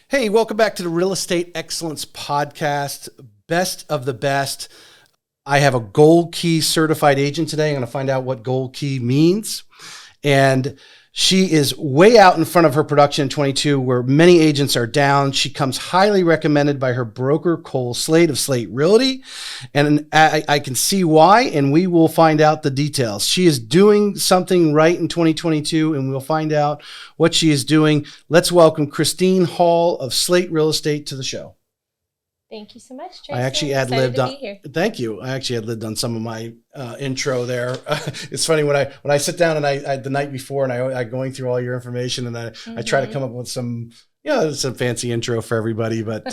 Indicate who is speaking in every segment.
Speaker 1: Hey, welcome back to the Real Estate Excellence Podcast, best of the best. I have a Gold Key certified agent today. I'm going to find out what Gold Key means. And she is way out in front of her production in 22, where many agents are down. She comes highly recommended by her broker, Cole Slate of Slate Realty. And I can see why, and we will find out the details. She is doing something right in 2022, and we'll find out what she is doing. Let's welcome Christine Hall of Slate Real Estate to the show.
Speaker 2: Thank you so much, Tracy.
Speaker 1: I actually ad-libbed on. Thank you. I actually ad-libbed on some of my intro there. It's funny when I sit down and I the night before and I going through all your information and I try to come up with some some fancy intro for everybody, but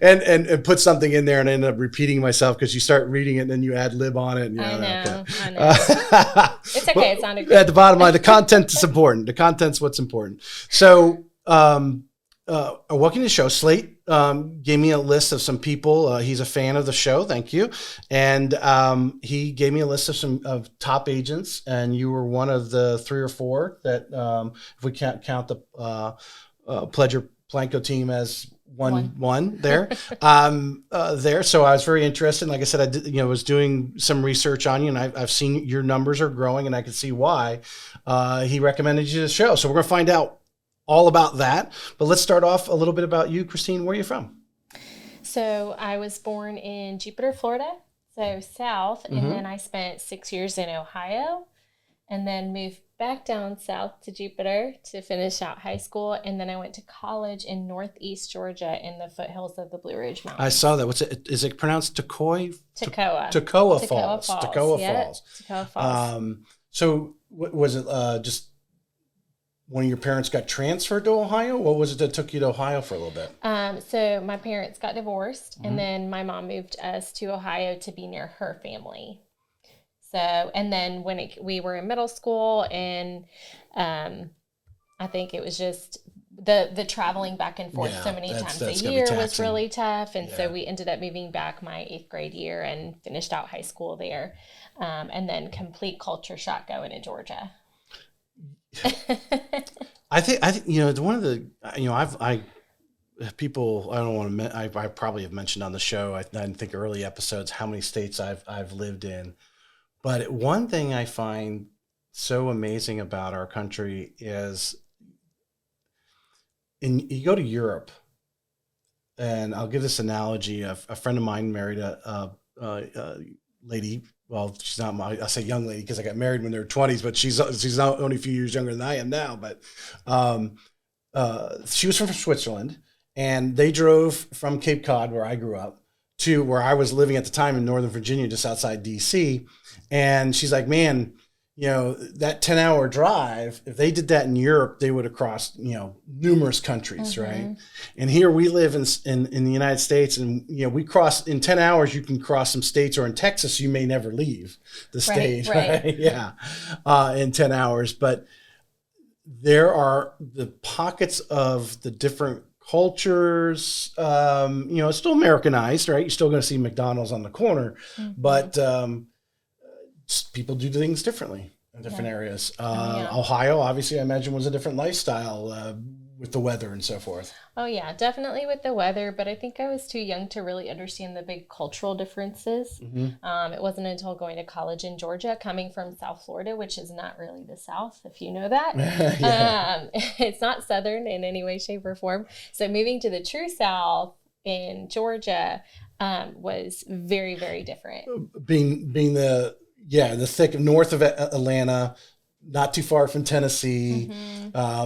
Speaker 1: and put something in there and I end up repeating myself because you start reading it and then you ad-lib on it. And,
Speaker 2: I know. It's okay.
Speaker 1: But
Speaker 2: it sounded good.
Speaker 1: At the bottom line, the content is important. The content's what's important. So welcome to the show. Slate gave me a list of some people. He's a fan of the show. Thank you. And he gave me a list of some top agents, and you were one of the 3 or 4 that, if we can't count the Pledger Planko team as one there. There. So I was very interested. Like I said, I did, was doing some research on you, and I've seen your numbers are growing, and I can see why. He recommended you to the show. So we're going to find out all about that. But let's start off a little bit about you, Christine. Where are you from?
Speaker 2: So I was born in Jupiter, Florida, so south, and then I spent 6 years in Ohio, and then moved back down south to Jupiter to finish out high school, and then I went to college in northeast Georgia in the foothills of the Blue Ridge Mountains.
Speaker 1: I saw that. What's it? Is it pronounced Toccoa?
Speaker 2: Toccoa
Speaker 1: Falls.
Speaker 2: Toccoa Falls.
Speaker 1: So was it just one of your parents got transferred to Ohio? What was it that took you to Ohio for a little bit?
Speaker 2: So my parents got divorced, and then my mom moved us to Ohio to be near her family. So, and then when we were in middle school, and I think it was just the traveling back and forth so many times a year was really tough. And so we ended up moving back my 8th grade year and finished out high school there. And then complete culture shock going to Georgia.
Speaker 1: I think one of the people I don't want to I probably have mentioned on the show, I think early episodes, how many states I've lived in, but one thing I find so amazing about our country is you go to Europe, and I'll give this analogy. A friend of mine married a lady. Well, she's not I say young lady because I got married when they were 20s, but she's not only a few years younger than I am now. But she was from Switzerland, and they drove from Cape Cod, where I grew up, to where I was living at the time in Northern Virginia, just outside DC. And she's like, man, that 10-hour drive, if they did that in Europe, they would have crossed, numerous countries, right? And here we live in the United States, and, we cross in 10 hours, you can cross some states, or in Texas, you may never leave the state, right? Yeah, in 10 hours. But there are the pockets of the different cultures, it's still Americanized, right? You're still going to see McDonald's on the corner, but people do things differently in different areas. Ohio, obviously, I imagine, was a different lifestyle with the weather and so forth.
Speaker 2: Oh, yeah, definitely with the weather. But I think I was too young to really understand the big cultural differences. It wasn't until going to college in Georgia, coming from South Florida, which is not really the South, if you know that. It's not Southern in any way, shape, or form. So moving to the true South in Georgia was very, very different.
Speaker 1: Being the thick north of Atlanta, not too far from Tennessee,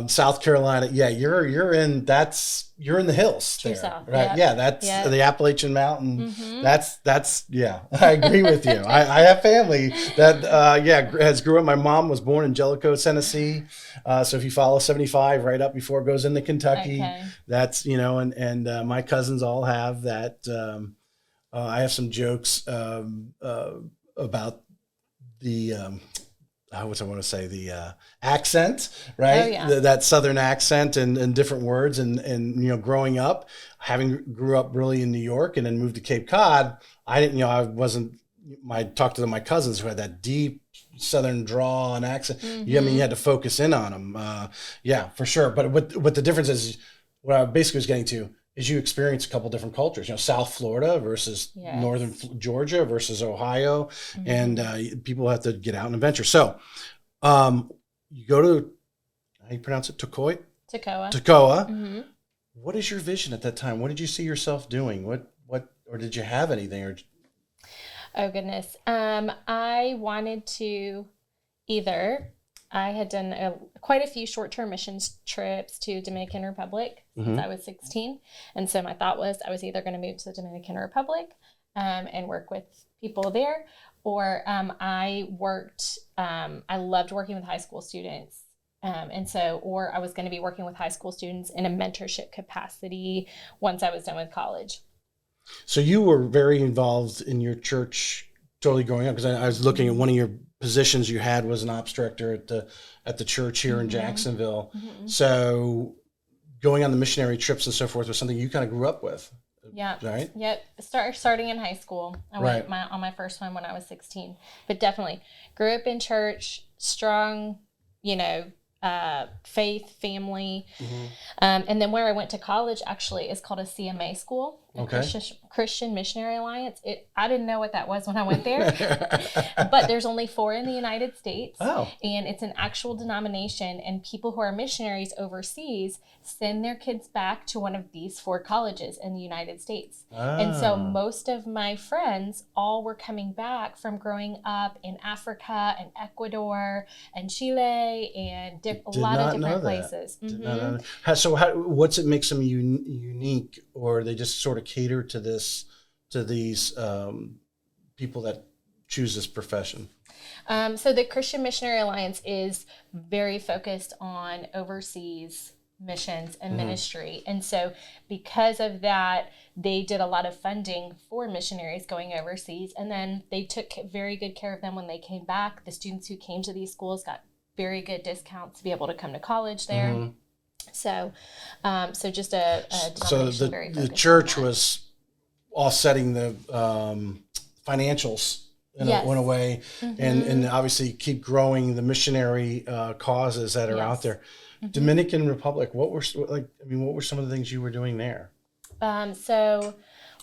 Speaker 1: South Carolina. Yeah, you're in the hills there, South, right? Yeah, that's the Appalachian Mountain. That's I agree with you. I have family that has grew up. My mom was born in Jellicoe, Tennessee. So if you follow 75 right up before it goes into Kentucky, that's and my cousins all have that. I have some jokes about the the accent, right?
Speaker 2: Oh, yeah.
Speaker 1: That Southern accent and different words and growing up, grew up really in New York and then moved to Cape Cod. I talked to my cousins who had that deep Southern drawl and accent. You had to focus in on them. For sure. But what the difference is, what I basically was getting to is you experience a couple different cultures, South Florida versus northern Georgia versus Ohio, and people have to get out and adventure. So you go to, how do you pronounce it? Toccoa.
Speaker 2: Mm-hmm.
Speaker 1: What is your vision at that time? What did you see yourself doing? Or did you have anything? Or
Speaker 2: oh goodness, I wanted to I had done quite a few short-term missions trips to Dominican Republic since I was 16. And so my thought was I was either going to move to the Dominican Republic and work with people there, or I loved working with high school students. Or I was going to be working with high school students in a mentorship capacity once I was done with college.
Speaker 1: So you were very involved in your church totally growing up, because I was looking at one of your positions you had was an ops director at the church here in Jacksonville. So going on the missionary trips and so forth was something you kind of grew up with.
Speaker 2: Yeah.
Speaker 1: Right.
Speaker 2: Yep. Starting in high school. I went on my first one when I was 16, but definitely grew up in church, strong, faith, family. And then where I went to college actually is called a CMA school, Christian Missionary Alliance. I didn't know what that was when I went there, but there's only 4 in the United States. And it's an actual denomination, and people who are missionaries overseas send their kids back to one of these 4 colleges in the United States. And so most of my friends all were coming back from growing up in Africa and Ecuador and Chile and a lot of different places.
Speaker 1: So what's it makes them unique, or they just sort of cater to these people that choose this profession?
Speaker 2: So the Christian Missionary Alliance is very focused on overseas missions and ministry. And so because of that, they did a lot of funding for missionaries going overseas. And then they took very good care of them when they came back. The students who came to these schools got very good discounts to be able to come to college there. So just a denomination very focused
Speaker 1: the church was offsetting the financials in a way, and obviously keep growing the missionary causes that are out there. Dominican Republic, what were some of the things you were doing there?
Speaker 2: So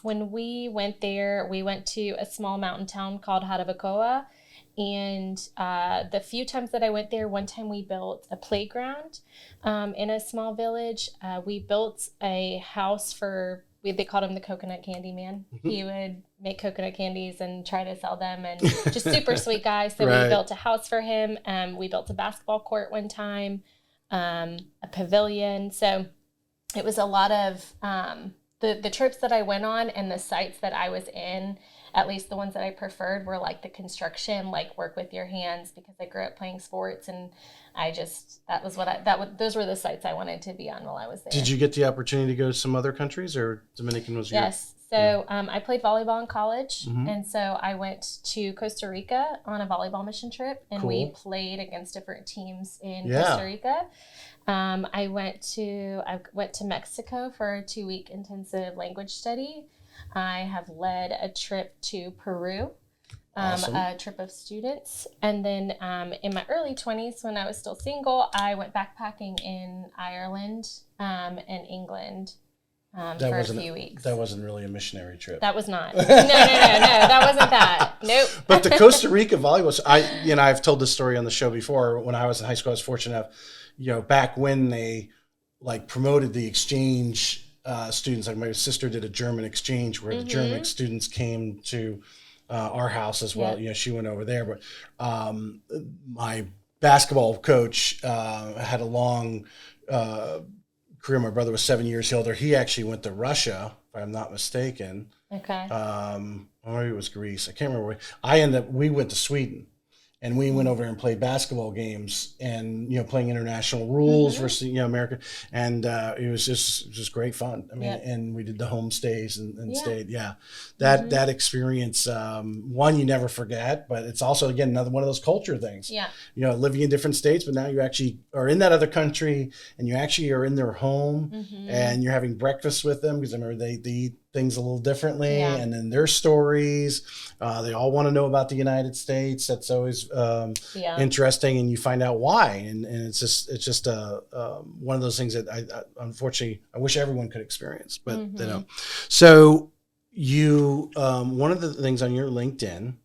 Speaker 2: when we went there, we went to a small mountain town called Jarabacoa. And the few times that I went there, one time we built a playground in a small village. We built a house they called him the coconut candy man. He would make coconut candies and try to sell them, and just super sweet guy. So we built a house for him. We built a basketball court one time, a pavilion. So it was a lot of the trips that I went on and the sites that I was in. At least the ones that I preferred were like the construction, like work with your hands, because I grew up playing sports, and those were the sites I wanted to be on while I was there.
Speaker 1: Did you get the opportunity to go to some other countries, or Dominican was your?
Speaker 2: Yes. So I played volleyball in college, and so I went to Costa Rica on a volleyball mission trip, and we played against different teams in Costa Rica. I went to Mexico for a 2-week intensive language study. I have led a trip to Peru, a trip of students. And then in my early 20s, when I was still single, I went backpacking in Ireland and England for a few weeks.
Speaker 1: That wasn't really a missionary trip.
Speaker 2: That was not. No, that wasn't that. Nope.
Speaker 1: But the Costa Rica volleyball, I've told this story on the show before. When I was in high school, I was fortunate enough, back when they promoted the exchange students, like my sister did a German exchange where the German students came to our house as well. She went over there, but my basketball coach had a long career. My brother was 7 years older. He actually went to Russia, if I'm not mistaken.
Speaker 2: Okay.
Speaker 1: Or maybe it was Greece. I can't remember. We went to Sweden. And we went over and played basketball games, and playing international rules versus America, and it was just great fun. I mean, and we did the home stays and stayed. That experience, one you never forget, but it's also again another one of those culture things. Living in different states, but now you actually are in that other country, and you actually are in their home, and you're having breakfast with them, because I remember they eat things a little differently,
Speaker 2: Yeah.
Speaker 1: and then their stories. They all want to know about the United States. That's always interesting, and you find out why. And it's just one of those things that I unfortunately I wish everyone could experience. But you know, so you one of the things on your LinkedIn,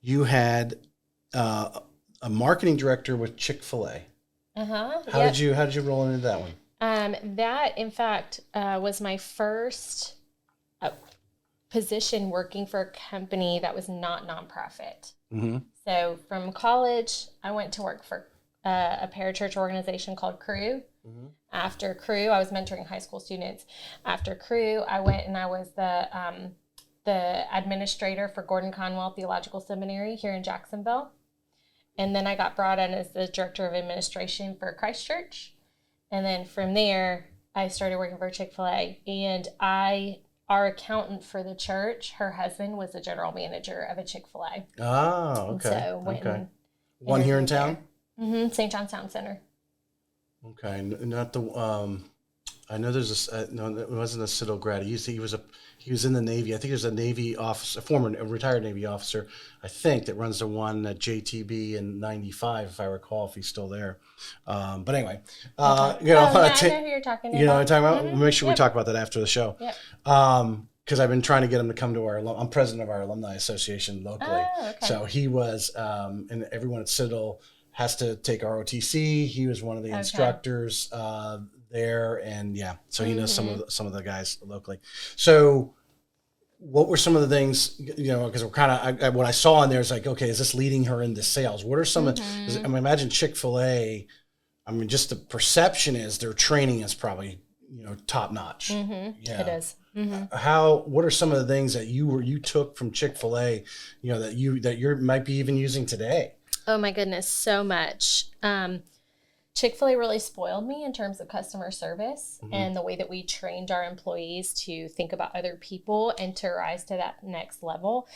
Speaker 1: you had a marketing director with Chick-fil-A. How did you roll into that one?
Speaker 2: That in fact was my first position working for a company that was not nonprofit. So from college, I went to work for a parachurch organization called Crew. After Crew, I was mentoring high school students. After Crew, I went and I was the administrator for Gordon Conwell Theological Seminary here in Jacksonville. And then I got brought in as the director of administration for Christ Church. And then from there, I started working for Chick-fil-A. And our accountant for the church, her husband was the general manager of a Chick-fil-A.
Speaker 1: Oh, okay.
Speaker 2: And so
Speaker 1: one here in town?
Speaker 2: St. John's Town Center.
Speaker 1: Okay, not the. I know there's no, it wasn't a Citadel grad. He was in the Navy. I think there's a Navy officer, a retired Navy officer, I think, that runs the one at JTB in '95, if I recall, if he's still there. But anyway,
Speaker 2: I know who you're talking about.
Speaker 1: You know what I'm talking about? We'll make sure we talk about that after the show. Yep. Because I've been trying to get him to come to I'm president of our alumni association locally. Oh, okay. So he was, and everyone at Citadel has to take ROTC. He was one of the instructors there, and so he knows some of the guys locally. So what were some of the things, because we're kind of, what I saw in there is like, okay, is this leading her into sales? What are some of, I mean, imagine Chick-fil-A, I mean, just the perception is their training is probably, top notch. Yeah.
Speaker 2: It is.
Speaker 1: What are some of the things that you took from Chick-fil-A, that you might be even using today?
Speaker 2: Oh my goodness, so much. Chick-fil-A really spoiled me in terms of customer service and the way that we trained our employees to think about other people and to rise to that next level.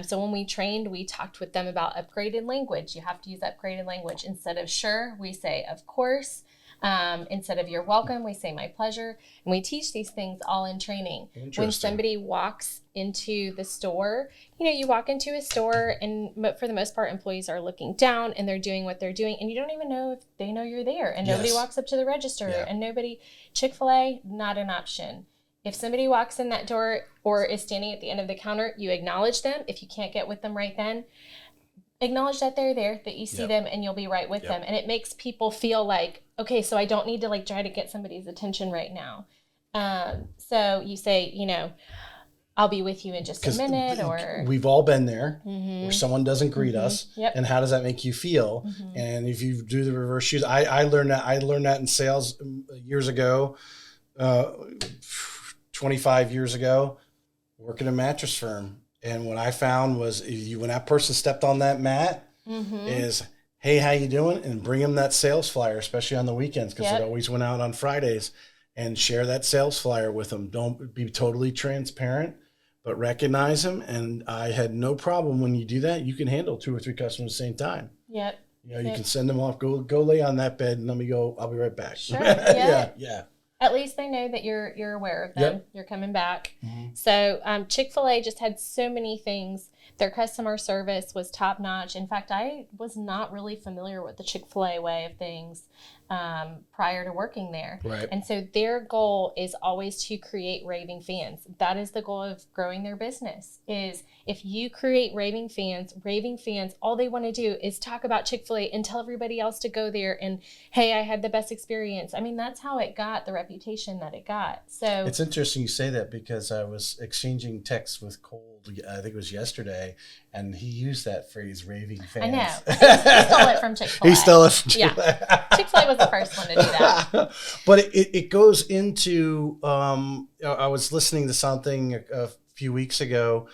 Speaker 2: So when we trained, we talked with them about upgraded language. You have to use upgraded language. Instead of sure, we say of course. Instead of you're welcome, we say my pleasure. And we teach these things all in training. When somebody walks into the store, you walk into a store and for the most part, employees are looking down and they're doing what they're doing. And you don't even know if they know you're there. And nobody walks up to the register and Chick-fil-A, not an option. If somebody walks in that door or is standing at the end of the counter, you acknowledge them. If you can't get with them right then, acknowledge that they're there, that you see them, and you'll be right with them. And it makes people feel like, okay, so I don't need to try to get somebody's attention right now. So you say, I'll be with you in just a minute. Or
Speaker 1: we've all been there where someone doesn't greet us. And how does that make you feel? And if you do the reverse shoes, I learned that in sales years ago, 25 years ago, working a mattress firm. And what I found was when that person stepped on that mat is, hey, how you doing? And bring them that sales flyer, especially on the weekends, because it always went out on Fridays, and share that sales flyer with them. Don't be totally transparent, but recognize them. And I had no problem when you do that. You can handle 2 or 3 customers at the same time.
Speaker 2: You
Speaker 1: can send them off, go lay on that bed and let me go. I'll be right back.
Speaker 2: Sure.
Speaker 1: Yeah.
Speaker 2: At least they know that you're aware of them. You're coming back. So Chick-fil-A just had so many things. Their customer service was top notch. In fact, I was not really familiar with the Chick-fil-A way of things prior to working there. Right. And so their goal is always to create raving fans. That is the goal of growing their business, is if you create raving fans, all they want to do is talk about Chick-fil-A and tell everybody else to go there and, hey, I had the best experience. I mean, that's how it got the reputation that it got. So
Speaker 1: it's interesting you say that, because I was exchanging texts with Cole, I think it was yesterday, and he used that phrase, raving fans.
Speaker 2: I know. He stole it from Chick-fil-A.
Speaker 1: He stole it from Chick-fil-A.
Speaker 2: Yeah. Chick-fil-A was the first one to do that.
Speaker 1: But it goes into, I was listening to something a few weeks ago,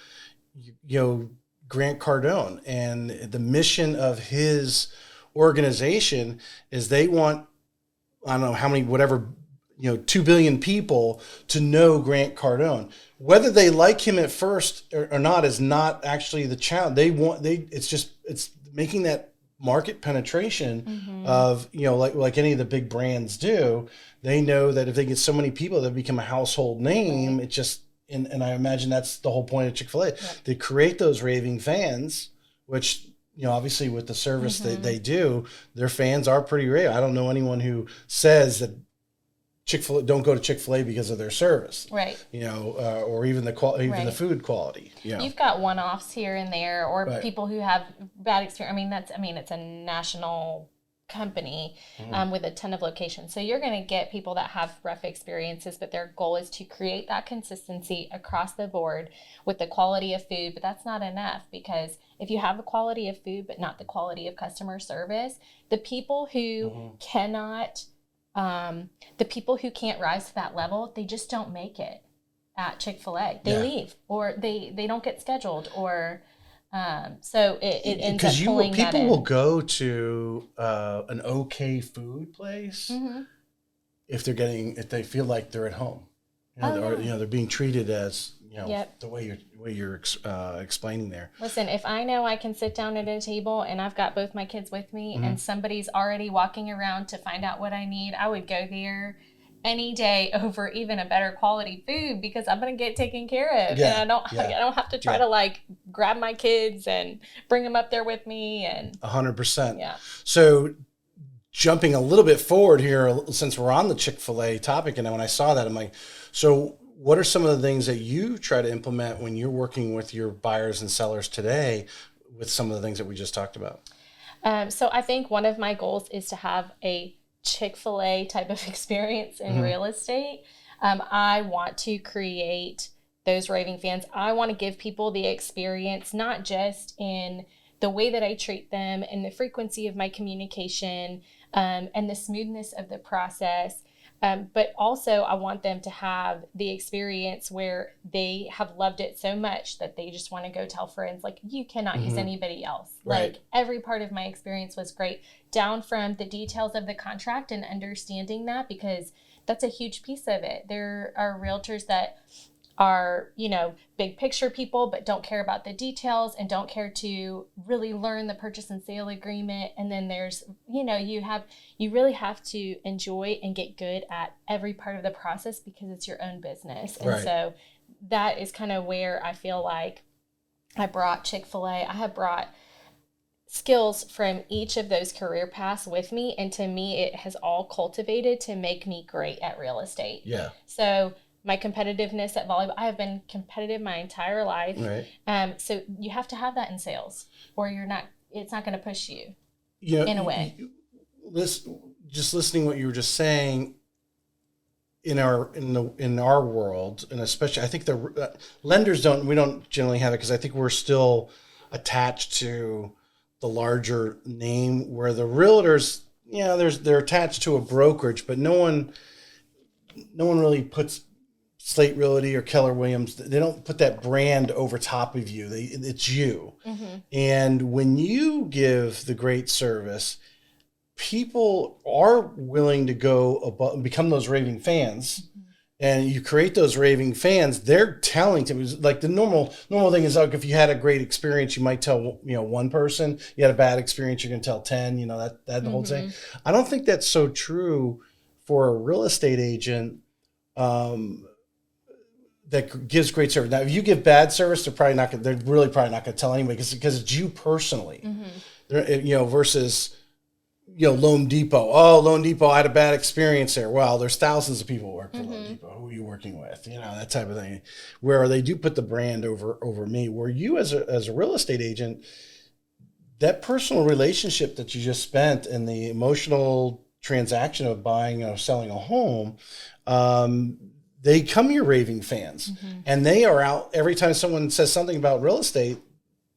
Speaker 1: Grant Cardone, and the mission of his organization is they want, I don't know how many, whatever, 2 billion people to know Grant Cardone. Whether they like him at first or not is not actually the challenge. It's making that market penetration of, like any of the big brands do. They know that if they get so many people that become a household name, it just and I imagine that's the whole point of Chick-fil-A.
Speaker 2: Yep.
Speaker 1: They create those raving fans, which, obviously with the service that they do, their fans are pretty rave. I don't know anyone who says that Chick-fil-A don't go to Chick-fil-A because of their service,
Speaker 2: right?
Speaker 1: Or even the food quality.
Speaker 2: You've got one-offs here and there, or
Speaker 1: Right.
Speaker 2: people who have bad experience. It's a national company with a ton of locations, so you're going to get people that have rough experiences, but their goal is to create that consistency across the board with the quality of food. But that's not enough, because if you have the quality of food but not the quality of customer service, the people who cannot. The people who can't rise to that level, they just don't make it at Chick-fil-A. They leave, or they don't get scheduled, or so it ends up pulling that in.
Speaker 1: People will go to an okay food place if they feel like they're at home, or they're being treated as the way you're explaining there.
Speaker 2: Listen, if I know I can sit down at a table and I've got both my kids with me and somebody's already walking around to find out what I need, I would go there any day over even a better quality food, because I'm going to get taken care of.
Speaker 1: Yeah.
Speaker 2: And I don't have to try to grab my kids and bring them up there with me. And
Speaker 1: 100%.
Speaker 2: Yeah.
Speaker 1: So jumping a little bit forward here, since we're on the Chick-fil-A topic, and when I saw that, I'm like, so what are some of the things that you try to implement when you're working with your buyers and sellers today with some of the things that we just talked about?
Speaker 2: So I think one of my goals is to have a Chick-fil-A type of experience in real estate. I want to create those raving fans. I want to give people the experience, not just in the way that I treat them and the frequency of my communication and the smoothness of the process. But also I want them to have the experience where they have loved it so much that they just want to go tell friends, like, you cannot use anybody else.
Speaker 1: Right.
Speaker 2: Like, every part of my experience was great, down from the details of the contract and understanding that, because that's a huge piece of it. There are realtors that are, big picture people, but don't care about the details and don't care to really learn the purchase and sale agreement. And then there's, you really have to enjoy and get good at every part of the process, because it's your own business. And so that is kind of where I feel like I brought Chick-fil-A. I have brought skills from each of those career paths with me. And to me, it has all cultivated to make me great at real estate.
Speaker 1: Yeah.
Speaker 2: So my competitiveness at volleyball, I have been competitive my entire life.
Speaker 1: Right.
Speaker 2: So you have to have that in sales, or it's not going to push you in a way.
Speaker 1: Just listening to what you were just saying, in our world, and especially, I think the lenders we don't generally have it, because I think we're still attached to the larger name, where the realtors, they're attached to a brokerage, but no one really puts Slate Realty or Keller Williams. They don't put that brand over top of you. It's you. And when you give the great service, people are willing to go above and become those raving fans. And you create those raving fans. They're telling to, like, the normal thing is, like, if you had a great experience, you might tell one person. You had a bad experience, you're gonna tell 10. That the whole thing. I don't think that's so true for a real estate agent. That gives great service. Now, if you give bad service, they're really probably not going to tell anybody, because it's you personally. Versus, Loan Depot. Oh, Loan Depot, I had a bad experience there. Well, there's thousands of people who work for Loan Depot. Who are you working with? That type of thing. Where they do put the brand over me. Where you, as a real estate agent, that personal relationship that you just spent and the emotional transaction of buying or selling a home, they come your raving fans, and they are out every time someone says something about real estate.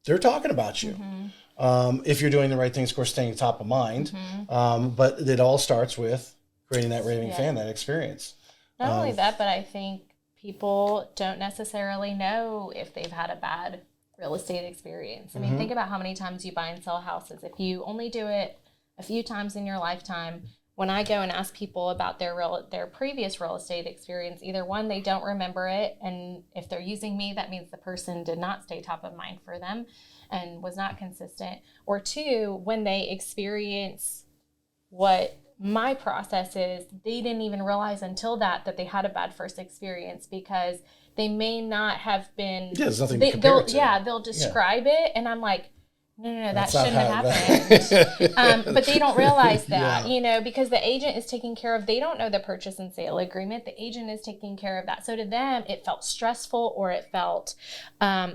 Speaker 1: They're talking about you. If you're doing the right things, of course, staying top of mind. But it all starts with creating that raving fan, that experience.
Speaker 2: Not only that, but I think people don't necessarily know if they've had a bad real estate experience. I mean, think about how many times you buy and sell houses. If you only do it a few times in your lifetime, when I go and ask people about their previous real estate experience, either one, they don't remember it, and if they're using me, that means the person did not stay top of mind for them and was not consistent. Or two, when they experience what my process is they didn't even realize until that they had a bad first experience, because they may not have been.
Speaker 1: Yeah, there's nothing to compare it to.
Speaker 2: Yeah, they'll describe it, and I'm like, no, that
Speaker 1: That's not
Speaker 2: shouldn't
Speaker 1: how
Speaker 2: have happened. But they don't realize that,
Speaker 1: Yeah.
Speaker 2: because the agent is taking care of, they don't know the purchase and sale agreement. The agent is taking care of that. So to them, it felt stressful, or it felt,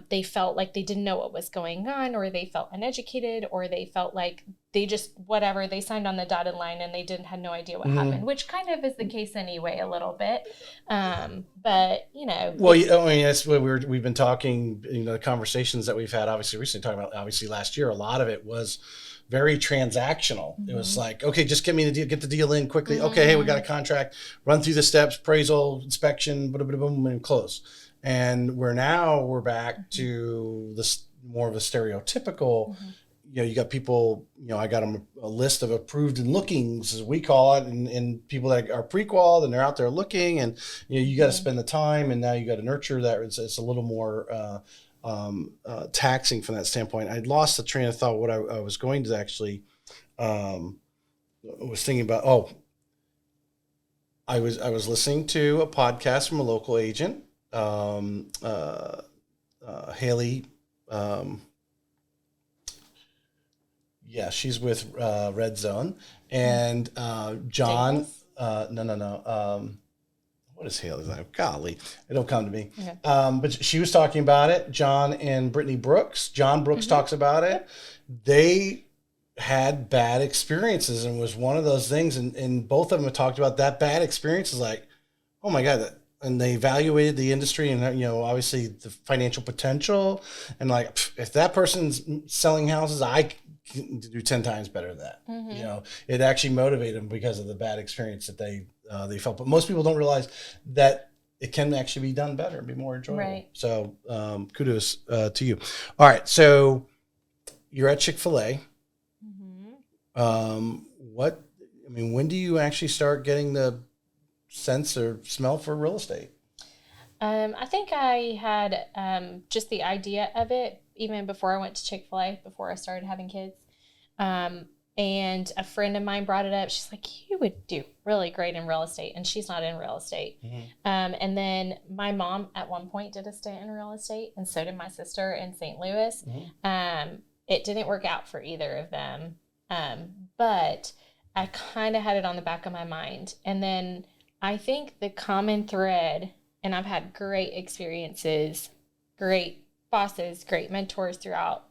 Speaker 2: they felt like they didn't know what was going on, or they felt uneducated, or they felt like they just, whatever, they signed on the dotted line and they had no idea what happened, which kind of is the case anyway, a little bit. But,
Speaker 1: Well, I mean, that's what we've been talking, the conversations that we've had, obviously recently, talking about, obviously last year, a lot of it was very transactional. It was like, okay, just get me the deal, get the deal in quickly. Okay, hey, we got a contract, run through the steps, appraisal, inspection, boom, boom, boom, and close. And we're back to this more of a stereotypical, you got people, I got them a list of approved and lookings, as we call it, and people that are pre-qualified and they're out there looking, and you got to spend the time, and now you got to nurture that. It's a little more taxing from that standpoint. I lost the train of thought. What I was going to actually was thinking about. Oh, I was listening to a podcast from a local agent, Haley. Yeah, she's with Red Zone, and John. No. What is Haley's name? Golly, it'll come to me. Okay. But she was talking about it. John and Brittany Brooks. John Brooks talks about it. They had bad experiences, and was one of those things. And both of them have talked about that bad experience. Is like, oh my God. And they evaluated the industry and, obviously the financial potential. And like, if that person's selling houses, I can do 10 times better than that. It actually motivated them because of the bad experience that they felt. But most people don't realize that it can actually be done better and be more enjoyable. Right. So kudos to you. All right. So you're at Chick-fil-A. When do you actually start getting the sense or smell for real estate?
Speaker 2: I think I had just the idea of it even before I went to Chick-fil-A, before I started having kids. And a friend of mine brought it up. She's like, you would do really great in real estate. And she's not in real estate. And then my mom at one point did a stint in real estate, and so did my sister in St. Louis. It didn't work out for either of them. But I kind of had it on the back of my mind. And then I think the common thread, and I've had great experiences, great bosses, great mentors throughout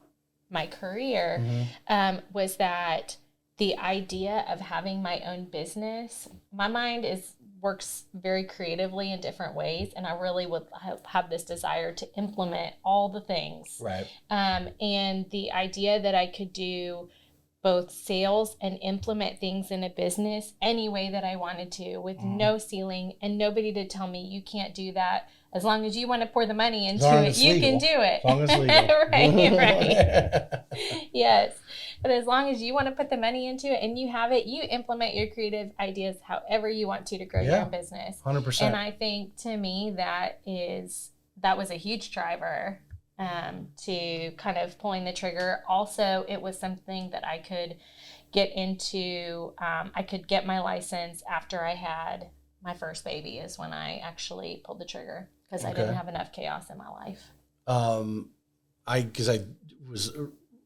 Speaker 2: my career, was that the idea of having my own business, my mind works very creatively in different ways, and I really would have this desire to implement all the things. Right. And the idea that I could do both sales and implement things in a business any way that I wanted to, with no ceiling, and nobody to tell me you can't do that. As long as you want to pour the money into it, you can do it. As long as legal. right. Yes. But as long as you want to put the money into it and you have it, you implement your creative ideas however you want to grow your own business. 100%. And I think, to me, that was a huge driver to kind of pulling the trigger. Also, it was something that I could get into. I could get my license after I had my first baby, is when I actually pulled the trigger, because I didn't have enough chaos in my life. Because I was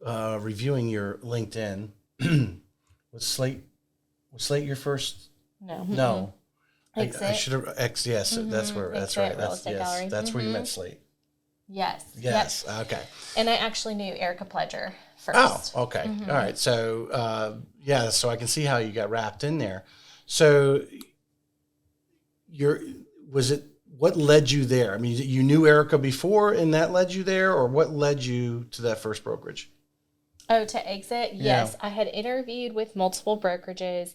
Speaker 2: reviewing your LinkedIn. Was Slate your first? No. Exit. I should have Yes, that's where. That's right. Real Estate Gallery. That's where you met Slate. Yes. Yes. Yep. Okay. And I actually knew Erica Pledger first. Oh, okay. All right. So, so I can see how you got wrapped in there. So, what led you there? I mean, you knew Erica before, and that led you there, or what led you to that first brokerage? Oh, to Exit? Yes. I had interviewed with multiple brokerages,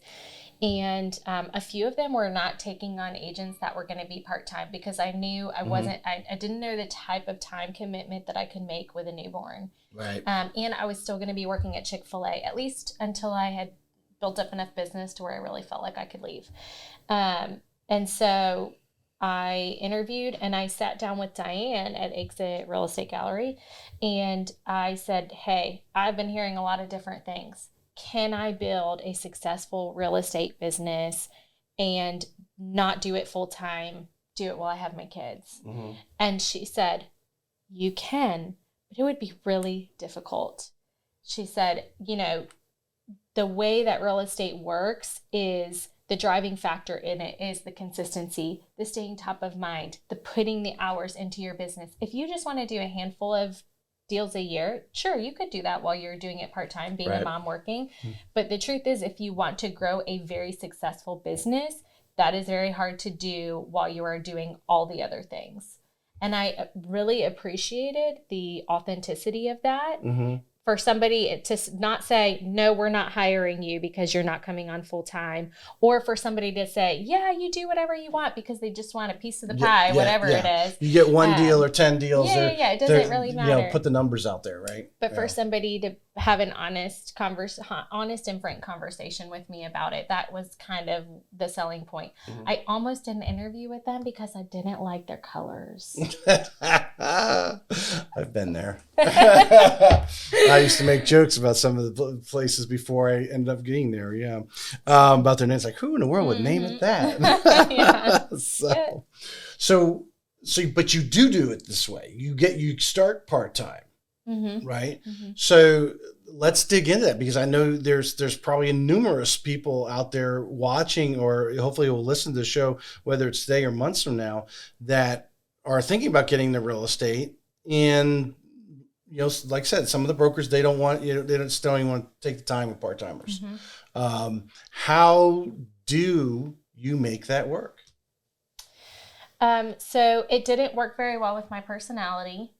Speaker 2: and a few of them were not taking on agents that were going to be part-time, because I knew I wasn't, I didn't know the type of time commitment that I could make with a newborn. Right. And I was still going to be working at Chick-fil-A, at least until I had built up enough business to where I really felt like I could leave. And so I interviewed, and I sat down with Diane at Exit Real Estate Gallery, and I said, hey, I've been hearing a lot of different things. can I build a successful real estate business and not do it full time, do it while I have my kids? Mm-hmm. And she said, you can, but it would be really difficult. She said, the way that real estate works is the driving factor in it is the consistency, the staying top of mind, the putting the hours into your business. If you just want to do a handful of deals a year, sure, you could do that while you're doing it part-time, being a mom working. But the truth is, if you want to grow a very successful business, that is very hard to do while you are doing all the other things. And I really appreciated the authenticity of that. Mm-hmm. For somebody to not say, no, we're not hiring you because you're not coming on full time. Or for somebody to say, yeah, you do whatever you want because they just want a piece of the pie, whatever it is.
Speaker 1: You get one deal or 10 deals.
Speaker 2: It doesn't really matter.
Speaker 1: Put the numbers out there, right?
Speaker 2: But for somebody to have an honest and frank conversation with me about it, that was kind of the selling point. Mm-hmm. I almost did an interview with them because I didn't like their colors.
Speaker 1: I've been there. I used to make jokes about some of the places before I ended up getting there. Yeah. About their names. Like, who in the world would name it that? But you do it this way. You start part-time. Mm-hmm. Right. Mm-hmm. So let's dig into that, because I know there's probably numerous people out there watching, or hopefully will listen to the show, whether it's today or months from now, that are thinking about getting into real estate. And, like I said, some of the brokers, they don't even want to take the time with part-timers. Mm-hmm. How do you make that work?
Speaker 2: So it didn't work very well with my personality.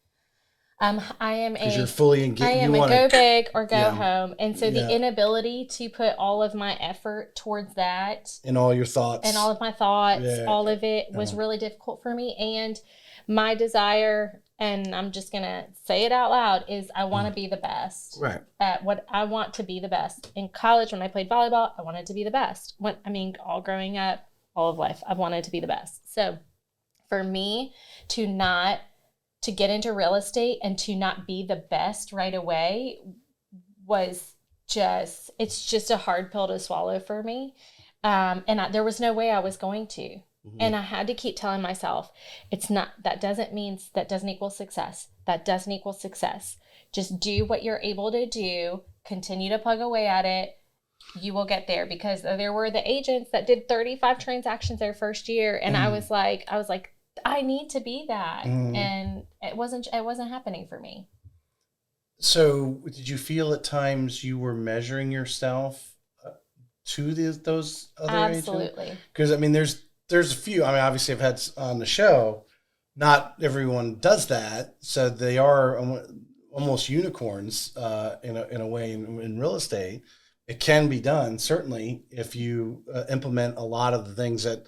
Speaker 2: You're fully engaged. I am a go big or go home. And so the inability to put all of my effort towards that.
Speaker 1: And all your thoughts.
Speaker 2: And all of my thoughts, all of it was really difficult for me. And my desire, and I'm just going to say it out loud, is I want to be the best.
Speaker 1: Right.
Speaker 2: At what I want to be the best. In college, when I played volleyball, I wanted to be the best. All growing up, all of life, I've wanted to be the best. So for me to get into real estate and to not be the best right away it's just a hard pill to swallow for me. There was no way I was going to. Mm-hmm. And I had to keep telling myself, that doesn't equal success. That doesn't equal success. Just do what you're able to do. Continue to plug away at it. You will get there, because there were the agents that did 35 transactions their first year. And I was like, I need to be that. And it wasn't happening for me.
Speaker 1: So did you feel at times you were measuring yourself to those other agents?
Speaker 2: Absolutely.
Speaker 1: Because there's a few, obviously I've had on the show, not everyone does that. So they are almost unicorns in a way in real estate. It can be done, certainly, if you implement a lot of the things that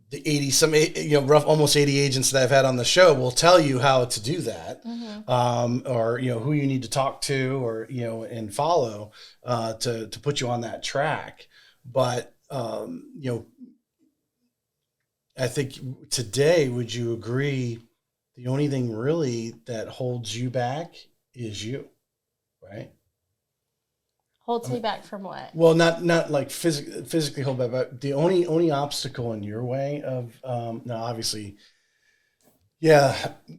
Speaker 1: the almost 80 agents that I've had on the show will tell you how to do that. Mm-hmm. Or who you need to talk to, or and follow to put you on that track. But I think today, would you agree, the only thing really that holds you back is you, right?
Speaker 2: Holds me back from what?
Speaker 1: Well, not like physically hold back, but the only obstacle in your way of now, obviously,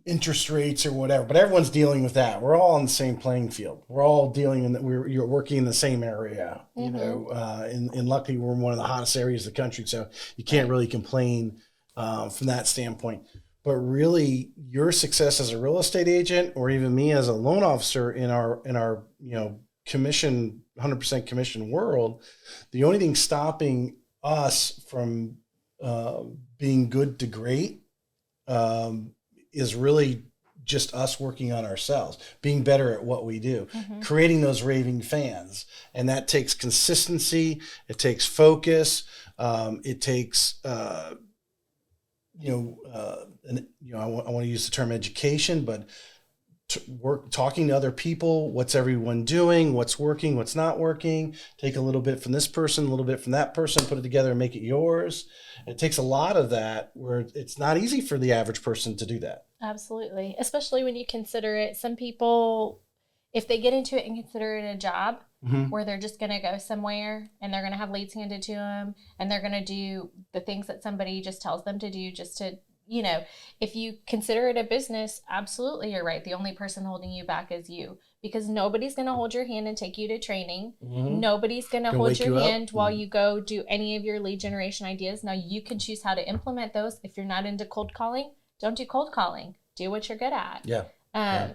Speaker 1: interest rates or whatever, but everyone's dealing with that. We're all on the same playing field. We're all dealing in that. You're working in the same area, mm-hmm. And luckily we're in one of the hottest areas of the country, so you can't really complain from that standpoint. But really, your success as a real estate agent, or even me as a loan officer in our commission, 100% commission world, the only thing stopping us from being good to great is really just us working on ourselves, being better at what we do, mm-hmm. creating those raving fans. And that takes consistency. It takes focus. It takes, I want to use the term education, but talking to other people. What's everyone doing? What's working? What's not working? Take a little bit from this person, a little bit from that person, put it together and make it yours. It takes a lot of that, where it's not easy for the average person to do that.
Speaker 2: Absolutely. Especially when you consider it. Some people, if they get into it and consider it a job, where they're just going to go somewhere and they're going to have leads handed to them and they're going to do the things that somebody just tells them to do just to, you know, if you consider it a business, absolutely, you're right. The only person holding you back is you, because nobody's going to hold your hand and take you to training. Nobody's going to hold your hand while you go do any of your lead generation ideas. Now you can choose how to implement those. If you're not into cold calling, don't do cold calling. Do what you're good at.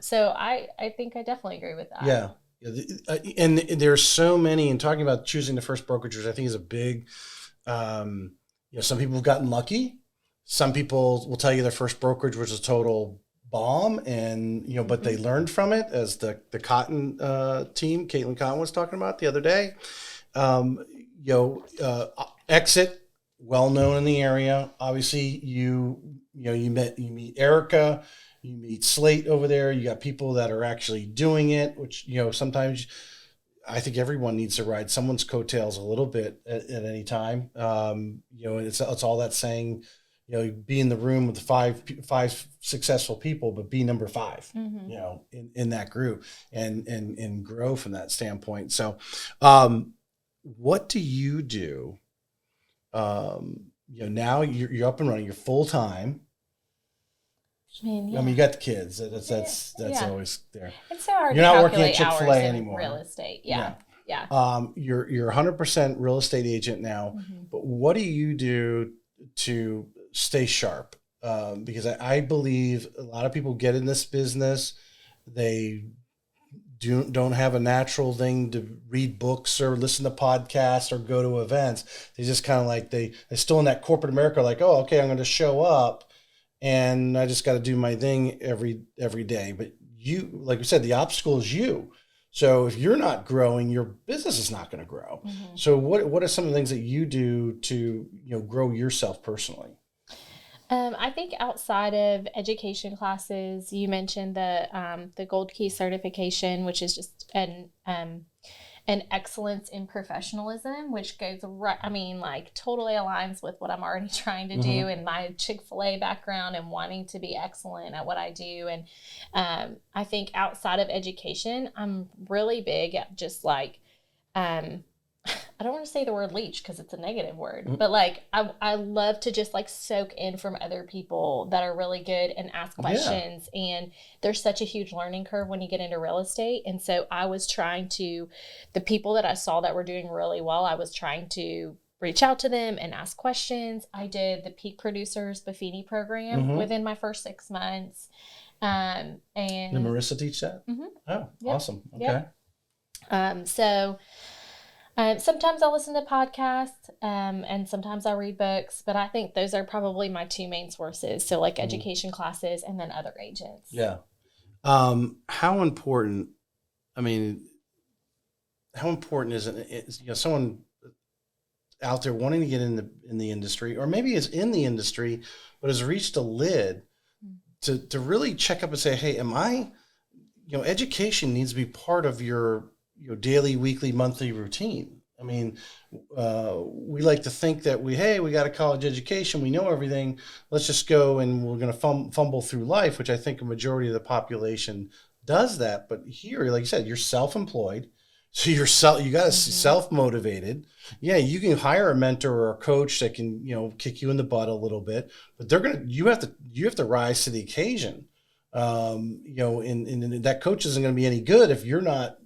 Speaker 2: So I think I definitely agree with that.
Speaker 1: And there's so many, and talking about choosing the first brokerages, I think is a big, some people have gotten lucky. Some people will tell you their first brokerage was a total bomb, and but they learned from it, as the Cotton team, Caitlin Cotton was talking about the other day. Exit, well known in the area. Obviously, you meet Erica, you meet Slate over there. You got people that are actually doing it, which sometimes I think everyone needs to ride someone's coattails a little bit at any time. It's all that saying. Be in the room with the five successful people, but be number 5, in that group and grow from that standpoint. So, what do you do? Now you're up and running, you're full time. I mean, you got the kids. That's always there.
Speaker 2: It's so hard.
Speaker 1: You're not working at Chick-fil-A anymore.
Speaker 2: Real estate.
Speaker 1: Yeah. You're 100% real estate agent now, but what do you do to stay sharp? Because I believe a lot of people get in this business, they don't have a natural thing to read books or listen to podcasts or go to events. They just kind of like they're still in that corporate America, like, oh, okay, I'm going to show up and I just got to do my thing every day. But you, like we said, the obstacle is you. So if you're not growing, your business is not going to grow. So what are some of the things that you do to grow yourself personally?
Speaker 2: I think outside of education classes, you mentioned the Gold Key certification, which is just an excellence in professionalism, which goes right. I mean, like totally aligns with what I'm already trying to do in my Chick-fil-A background and wanting to be excellent at what I do. And I think outside of education, I'm really big at just like I don't want to say the word leech because it's a negative word, but like I love to just like soak in from other people that are really good and ask questions. And there's such a huge learning curve when you get into real estate. And so I was trying to, the people that I saw that were doing really well, I was trying to reach out to them and ask questions. I did the Peak Producers Buffini program within my first 6 months. And
Speaker 1: did Marissa teach that? Oh, awesome. Okay.
Speaker 2: Sometimes I listen to podcasts, and sometimes I read books, but I think those are probably my 2 main sources. So like education classes and then other agents. Yeah.
Speaker 1: How important is it, someone out there wanting to get in the industry, or maybe is in the industry, but has reached a lid to really check up and say, hey, education needs to be part of your daily, weekly, monthly routine. I mean, we like to think that we got a college education, we know everything, let's just go and we're going to fumble through life, which I think a majority of the population does that. But here, like you said, you're self-employed, so you got to self-motivated. Yeah, you can hire a mentor or a coach that can kick you in the butt a little bit, but you have to rise to the occasion. And that coach isn't going to be any good if you're not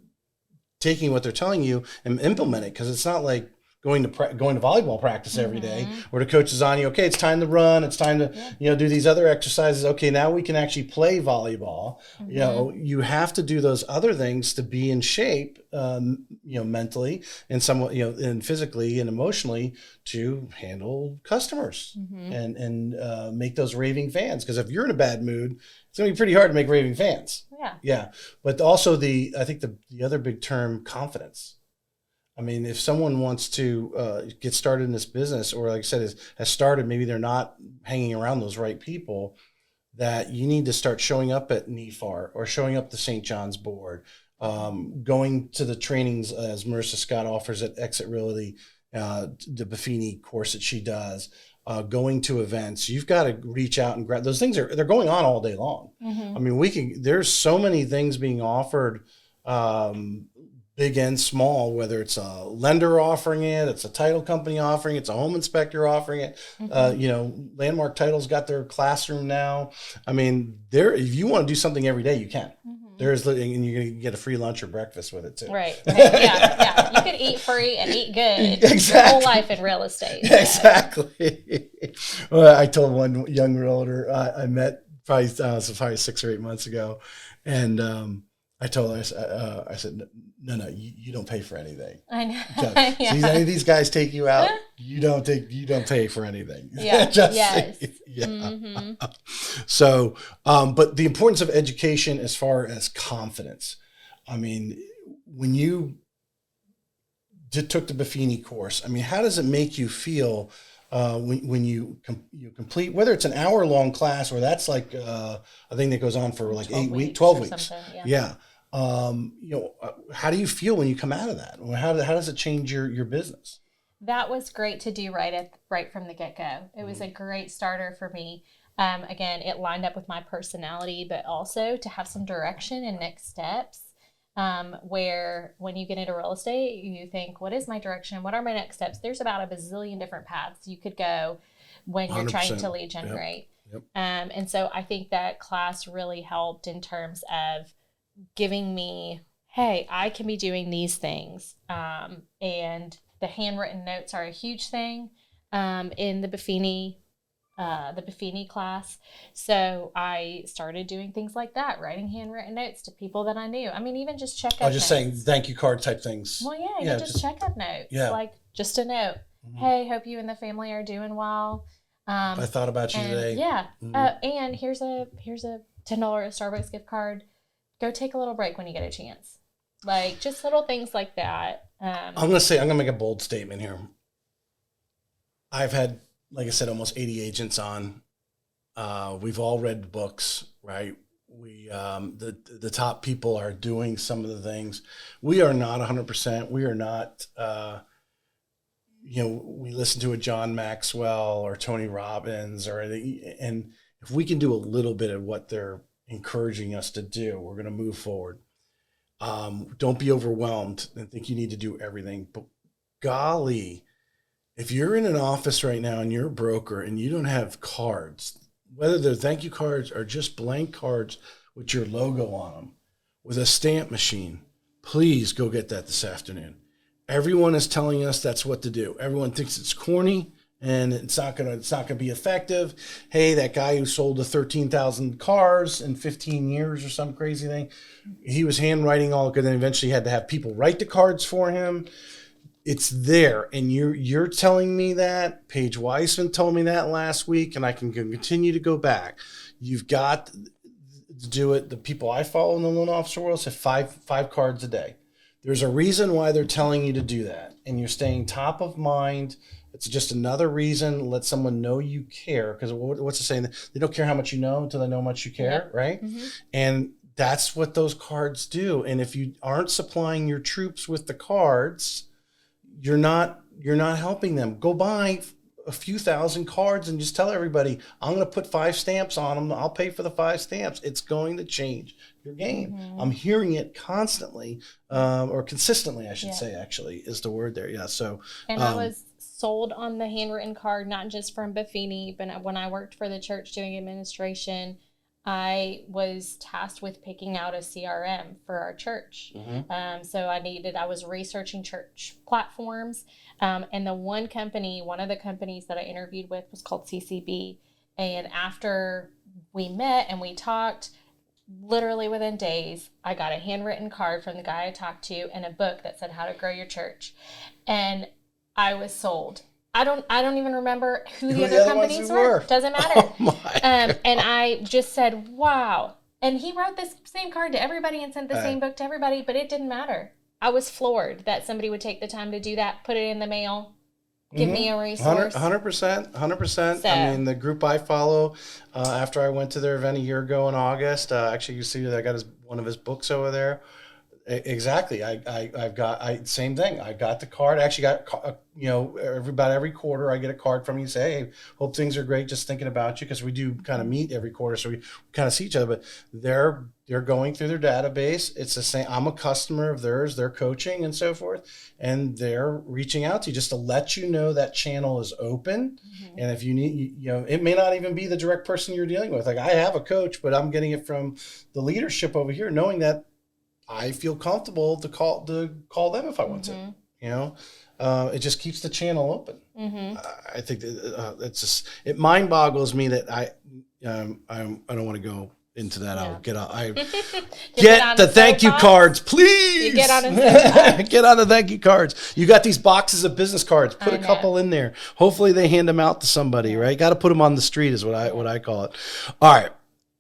Speaker 1: taking what they're telling you and implement it, because it's not like going to volleyball practice every day where the coach is on you. Okay, it's time to run. It's time to do these other exercises. Okay, now we can actually play volleyball. You have to do those other things to be in shape, mentally and somewhat, and physically and emotionally to handle customers and make those raving fans. Because if you're in a bad mood, it's going to be pretty hard to make raving fans. Yeah. But also I think the other big term, confidence. I mean, if someone wants to get started in this business, or like I said, has started, maybe they're not hanging around those right people, that you need to start showing up at NEFAR or showing up to St. John's Board, going to the trainings as Marissa Scott offers at Exit Realty, the Buffini course that she does, going to events. You've got to reach out and grab those things. They're going on all day long. I mean, there's so many things being offered big and small, whether it's a lender offering it, it's a title company offering it, it's a home inspector offering it. Landmark Title's got their classroom now. I mean, if you want to do something every day, you can. And you're going to get a free lunch or breakfast with it too.
Speaker 2: Right. Yeah. You could eat free and eat good
Speaker 1: Exactly.
Speaker 2: your whole life in real estate. So.
Speaker 1: Exactly. Well, I told one young realtor I met probably 6 or 8 months ago, and I told her, I said, no, you don't pay for anything.
Speaker 2: I know.
Speaker 1: Yeah. See, any of these guys take you out, you don't pay for anything.
Speaker 2: Yeah. Yes.
Speaker 1: Yeah.
Speaker 2: Mm-hmm.
Speaker 1: So, but the importance of education as far as confidence. I mean, when you took the Buffini course, I mean, how does it make you feel when you complete, whether it's an hour-long class or that's like a thing that goes on for like 12 weeks. Yeah. How do you feel when you come out of that? How does it change your business?
Speaker 2: That was great to do right from the get-go. It was a great starter for me. Again, it lined up with my personality, but also to have some direction and next steps. Where when you get into real estate, you think, what is my direction? What are my next steps? There's about a bazillion different paths you could go when you're trying to lead generate.
Speaker 1: Yep.
Speaker 2: And so I think that class really helped in terms of giving me, hey, I can be doing these things. And the handwritten notes are a huge thing in the Buffini class. So I started doing things like that, writing handwritten notes to people that I knew. I mean, even just checkup notes.
Speaker 1: Saying thank you card type things.
Speaker 2: Well, yeah, just checkup notes.
Speaker 1: Yeah.
Speaker 2: Like just a note. Mm-hmm. Hey, hope you and the family are doing well.
Speaker 1: I thought about you today.
Speaker 2: Yeah. Mm-hmm. And here's a $10 Starbucks gift card. Go take a little break when you get a chance. Like just little things like that. I'm going
Speaker 1: to make a bold statement here. I've had, like I said, almost 80 agents on. We've all read books, right? We the top people are doing some of the things. We are not 100%. We are not. We listen to a John Maxwell or Tony Robbins, and if we can do a little bit of what they're encouraging us to do, we're going to move forward. Don't be overwhelmed and think you need to do everything. But golly, if you're in an office right now and you're a broker and you don't have cards, whether they're thank you cards or just blank cards with your logo on them, with a stamp machine, please go get that this afternoon. Everyone is telling us that's what to do. Everyone thinks it's corny and it's not gonna be effective. Hey, that guy who sold the 13,000 cars in 15 years or some crazy thing, he was handwriting all good, and eventually had to have people write the cards for him. It's there, and you're telling me that. Paige Weissman told me that last week, and I can continue to go back. You've got to do it. The people I follow in the loan officer world say five cards a day. There's a reason why they're telling you to do that, and you're staying top of mind. It's just another reason. Let someone know you care, because what's the saying? They don't care how much you know until they know how much you care, yep. Right? Mm-hmm. And that's what those cards do. And if you aren't supplying your troops with the cards, you're not helping them. Go buy a few thousand cards and just tell everybody, I'm going to put 5 stamps on them. I'll pay for the 5 stamps. It's going to change your game. Mm-hmm. I'm hearing it constantly, or consistently, I should say, actually, is the word there. Yeah. So,
Speaker 2: and I was sold on the handwritten card, not just from Buffini, but when I worked for the church doing administration, I was tasked with picking out a CRM for our church. Mm-hmm. So I was researching church platforms. And one of the companies that I interviewed with was called CCB. And after we met and we talked, literally within days, I got a handwritten card from the guy I talked to and a book that said how to grow your church. And I was sold. I don't even remember who the other companies were. Doesn't matter. Oh my and I just said, wow. And he wrote this same card to everybody and sent the same book to everybody, but it didn't matter. I was floored that somebody would take the time to do that, put it in the mail, give me a resource.
Speaker 1: 100%. So, I mean, the group I follow, after I went to their event a year ago in August, actually you see that I got one of his books over there. Exactly. I've got same thing. I got the card. I actually got about every quarter I get a card from you. Say, hey, hope things are great. Just thinking about you, because we do kind of meet every quarter, so we kind of see each other. But they're going through their database. It's the same. I'm a customer of theirs. They're coaching and so forth, and they're reaching out to you just to let you know that channel is open. And if you need, it may not even be the direct person you're dealing with. Like, I have a coach, but I'm getting it from the leadership over here, knowing that I feel comfortable to call them if I want to. It just keeps the channel open. I think that, it mind boggles me that I don't want to go into that. I'll get out. Get the thank you cards, please.
Speaker 2: You get on
Speaker 1: get on the thank you cards. You got these boxes of business cards. Put a couple in there. Hopefully they hand them out to somebody, right? Got to put them on the street is what I call it. All right.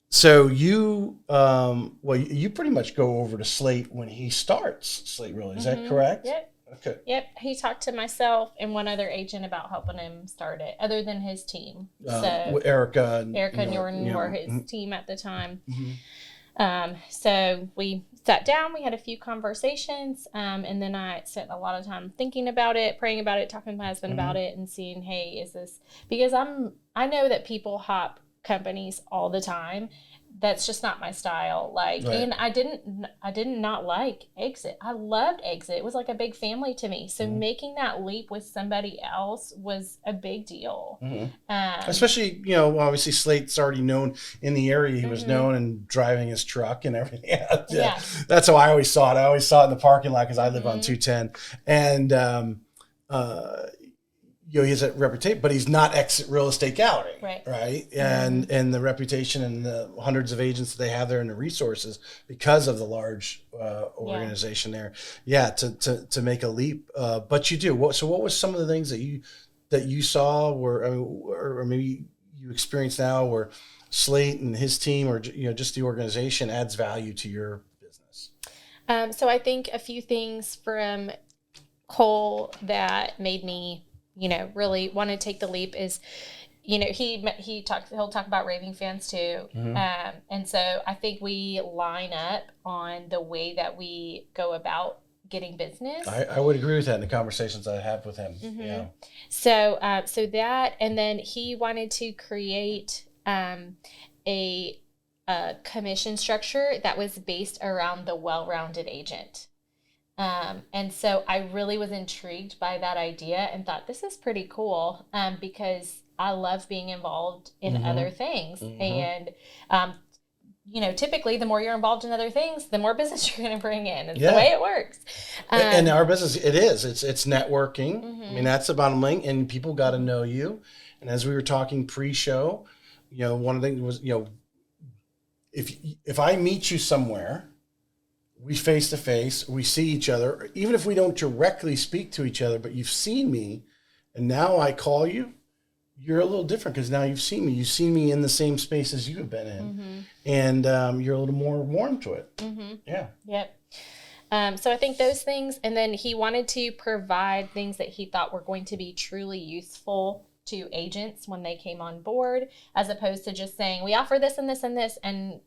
Speaker 1: So you pretty much go over to Slate when he starts Slate Real. Is that correct?
Speaker 2: Yep.
Speaker 1: Okay.
Speaker 2: Yep. He talked to myself and one other agent about helping him start it, other than his team. So
Speaker 1: Erica
Speaker 2: and Jordan were his team at the time. So we sat down, we had a few conversations, and then I spent a lot of time thinking about it, praying about it, talking to my husband about it, and seeing, hey, is this, because I know that people hop companies all the time. That's just not my style. And I did not like Exit. I loved Exit. It was like a big family to me. So making that leap with somebody else was a big deal.
Speaker 1: Especially, obviously Slate's already known in the area. He was known and driving his truck and everything. Yeah. That's how I always saw it. I always saw it in the parking lot because I live on 210. And, he has a reputation, but he's not Exit Real Estate Gallery, right? And the reputation and the hundreds of agents that they have there and the resources because of the large organization there. Yeah, to make a leap, but you do. So what was some of the things that you saw, or maybe you experience now, where Slate and his team, or just the organization, adds value to your business?
Speaker 2: So I think a few things from Cole that made me really want to take the leap is, he'll talk about Raving fans too. And so I think we line up on the way that we go about getting business.
Speaker 1: I would agree with that in the conversations I have with him. Yeah.
Speaker 2: So that, and then he wanted to create a commission structure that was based around the well-rounded agent. And so I really was intrigued by that idea and thought, this is pretty cool, because I love being involved in other things. And, typically the more you're involved in other things, the more business you're going to bring in. It's the way it works.
Speaker 1: And our business, it's networking. I mean, that's the bottom line, and people got to know you. And as we were talking pre-show, one of the things was, if I meet you somewhere, we face to face, we see each other, even if we don't directly speak to each other, but you've seen me, and now I call you, you're a little different because now you've seen me. You've seen me in the same space as you have been in, and you're a little more warm to it. Yeah.
Speaker 2: Yep. So I think those things, and then he wanted to provide things that he thought were going to be truly useful to agents when they came on board, as opposed to just saying, we offer this and this and this, and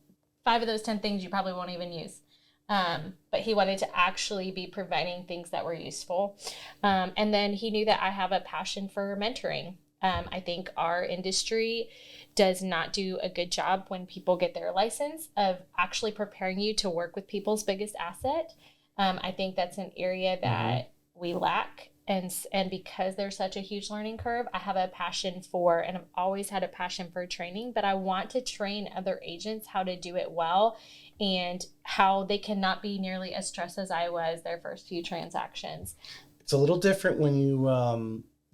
Speaker 2: 5 of those 10 things you probably won't even use. But he wanted to actually be providing things that were useful. And then he knew that I have a passion for mentoring. I think our industry does not do a good job when people get their license of actually preparing you to work with people's biggest asset. I think that's an area that we lack. And because there's such a huge learning curve, I have a passion for, and I've always had a passion for training, but I want to train other agents how to do it well and how they cannot be nearly as stressed as I was their first few transactions.
Speaker 1: It's a little different when you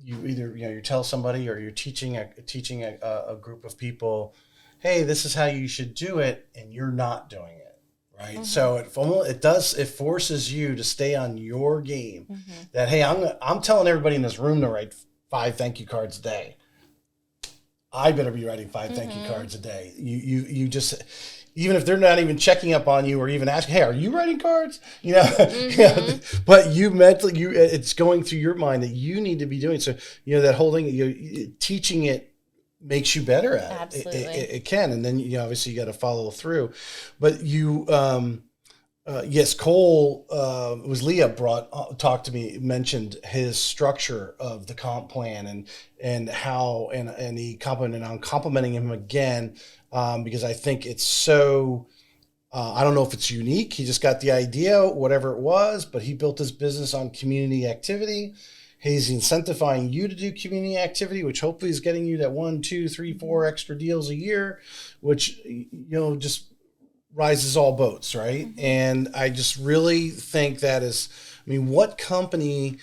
Speaker 1: either you tell somebody, or you're teaching a group of people, hey, this is how you should do it, and you're not doing it. Right. So it forces you to stay on your game. That, hey, I'm telling everybody in this room to write 5 thank you cards a day. I better be writing 5 thank you cards a day. You just, even if they're not even checking up on you or even asking, hey, are you writing cards? But you mentally, it's going through your mind that you need to be doing. So, that whole thing, teaching it makes you better at
Speaker 2: Absolutely.
Speaker 1: it. It can. And then, obviously you got to follow through, but Yes, Cole, it was Leah talked to me, mentioned his structure of the comp plan and how, and he complimented, and I'm complimenting him again, because I think it's so, I don't know if it's unique. He just got the idea, whatever it was, but he built his business on community activity. He's incentivizing you to do community activity, which hopefully is getting you that 1, 2, 3, 4 extra deals a year, which, just rises all boats, right? Mm-hmm. And I just really think that is, what company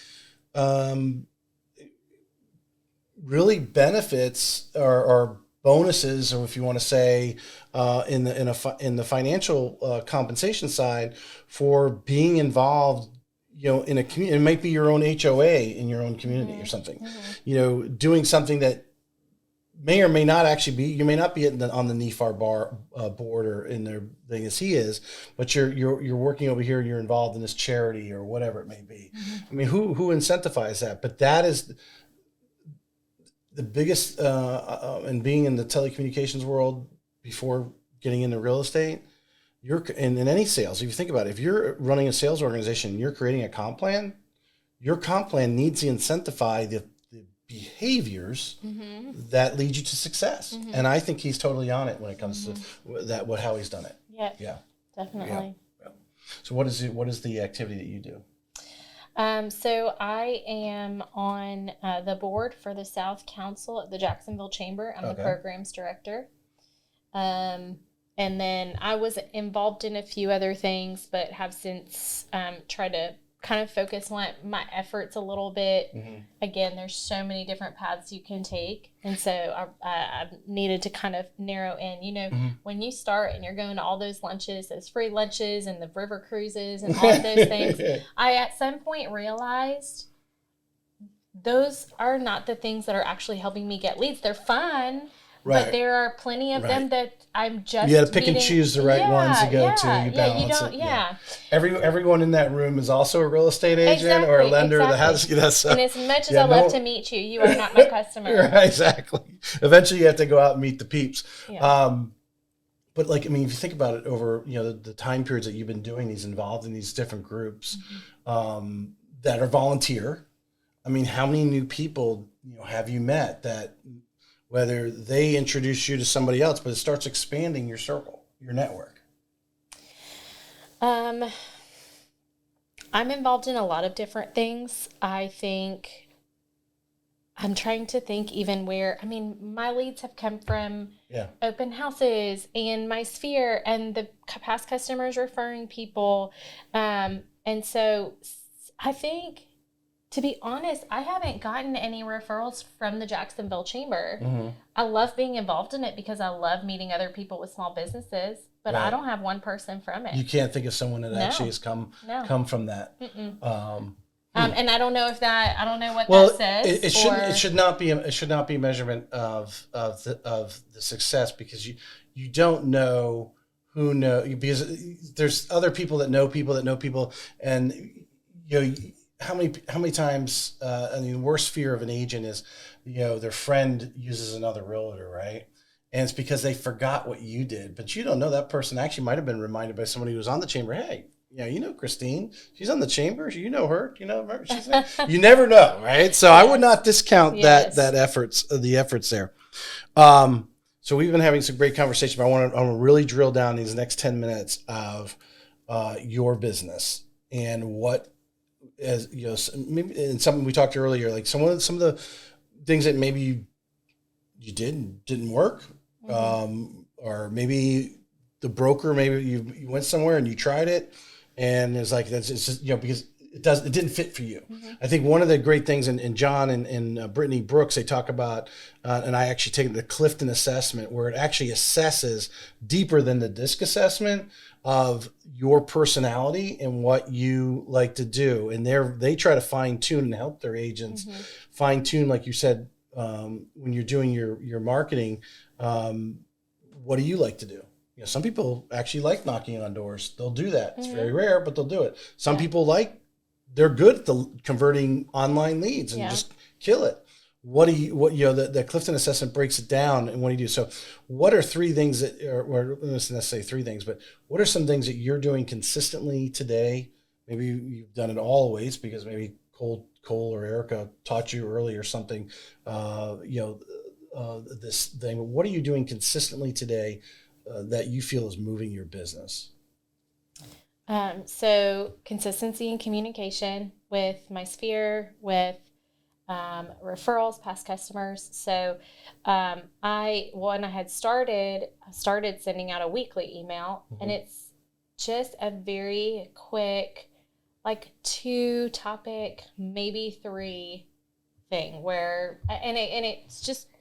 Speaker 1: really benefits or bonuses, or if you want to say, in the financial compensation side for being involved, in a community. It might be your own HOA in your own community, mm-hmm. or something, mm-hmm. Doing something that may or may not actually be, you may not be on the NEFAR board or in their thing as he is, but you're working over here and you're involved in this charity or whatever it may be. Mm-hmm. Who incentivizes that? But that is the biggest, and being in the telecommunications world before getting into real estate, you're in any sales. If you think about it, if you're running a sales organization and you're creating a comp plan, your comp plan needs to incentivize the behaviors mm-hmm. that lead you to success. Mm-hmm. And I think he's totally on it when it comes mm-hmm. to that, how he's done it.
Speaker 2: Yeah, definitely.
Speaker 1: Yeah. So what is the activity that you do?
Speaker 2: So I am on the board for the South Council at the Jacksonville Chamber. I'm the programs director. And then I was involved in a few other things, but have since tried to kind of focus my efforts a little bit. Mm-hmm. Again, there's so many different paths you can take. And so I needed to kind of narrow in, mm-hmm. when you start and you're going to all those lunches, those free lunches and the river cruises and all of those things, I at some point realized those are not the things that are actually helping me get leads. They're fun. Right. But there are plenty of them that I'm just
Speaker 1: you got to pick and choose the right ones to go to. You balance it.
Speaker 2: Yeah.
Speaker 1: Everyone in that room is also a real estate agent or a lender.
Speaker 2: Exactly. And as much as I love to meet you, you are not my customer.
Speaker 1: Right, exactly. Eventually, you have to go out and meet the peeps. Yeah. But if you think about it over, the time periods that you've been doing these, involved in these different groups, mm-hmm. That are volunteer. How many new people have you met that? Whether they introduce you to somebody else, but it starts expanding your circle, your network.
Speaker 2: I'm involved in a lot of different things. I think I'm trying to think even where, my leads have come from open houses and my sphere and the past customers referring people. And so I think, to be honest, I haven't gotten any referrals from the Jacksonville Chamber. Mm-hmm. I love being involved in it because I love meeting other people with small businesses, but I don't have one person from it.
Speaker 1: You can't think of someone that actually has come from that. And
Speaker 2: I don't know what that says.
Speaker 1: It should not be a measurement of the success, because you don't know who because there's other people that know people, and how many times, the worst fear of an agent is, their friend uses another realtor, right? And it's because they forgot what you did, but you don't know that person actually might have been reminded by somebody who was on the chamber. Hey, Christine, she's on the chamber. You know her, remember she's there. You never know, right? So I would not discount the efforts there. So we've been having some great conversation, but I want to really drill down these next 10 minutes of your business and what, as maybe in something we talked earlier, like some of the things that maybe you didn't work, mm-hmm. Or maybe the broker, maybe you went somewhere and you tried it, and it's like it's just because it didn't fit for you. Mm-hmm. I think one of the great things, in John and Brittany Brooks, they talk about, and I actually take the Clifton assessment, where it actually assesses deeper than the DISC assessment of your personality and what you like to do. And they try to fine tune and help their agents mm-hmm. fine tune, like you said, when you're doing your marketing, what do you like to do? Some people actually like knocking on doors. They'll do that. It's mm-hmm. very rare, but they'll do it. Some people they're good at converting online leads and just kill it. what the Clifton assessment breaks it down, and what do you do? So what are three things that, or let's not say three things, but what are some things that you're doing consistently today? Maybe you've done it always because maybe Cole or Erica taught you early or something, this thing. But what are you doing consistently today that you feel is moving your business?
Speaker 2: So consistency and communication with my sphere, with referrals, past customers. So when I had started sending out a weekly email, and it's just a very quick, like 2 topic, maybe 3 thing where,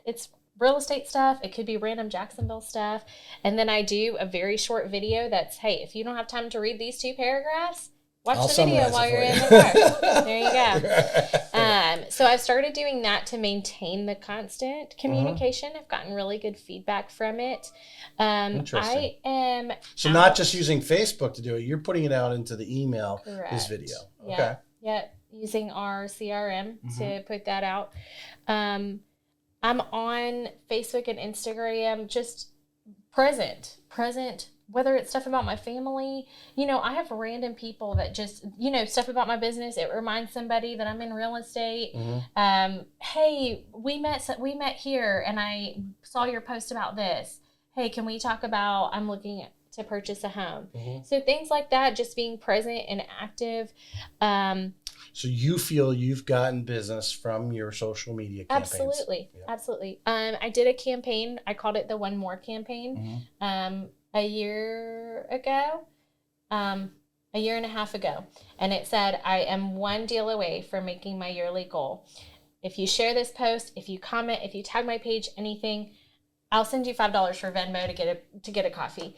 Speaker 2: it's real estate stuff. It could be random Jacksonville stuff. And then I do a very short video that's, hey, if you don't have time to read these 2 paragraphs, watch the video while you're in the car. There you go. So I've started doing that to maintain the constant communication. I've gotten really good feedback from it.
Speaker 1: Interesting.
Speaker 2: I am
Speaker 1: not just using Facebook to do it. You're putting it out into the email.
Speaker 2: Correct.
Speaker 1: This video.
Speaker 2: Yeah.
Speaker 1: Okay.
Speaker 2: Yeah. Using our CRM to put that out. I'm on Facebook and Instagram, just present, whether it's stuff about my family. I have random people that just, stuff about my business. It reminds somebody that I'm in real estate. Hey, we met here and I saw your post about this. Hey, can we talk about, I'm looking to purchase a home. So things like that, just being present and active.
Speaker 1: So you feel you've gotten business from your social media campaigns?
Speaker 2: Absolutely. Yep. Absolutely. I did a campaign. I called it the One More campaign a year ago, a year and a half ago. And it said, I am one deal away from making my yearly goal. If you share this post, if you comment, if you tag my page, anything, I'll send you $5 for Venmo to get a coffee.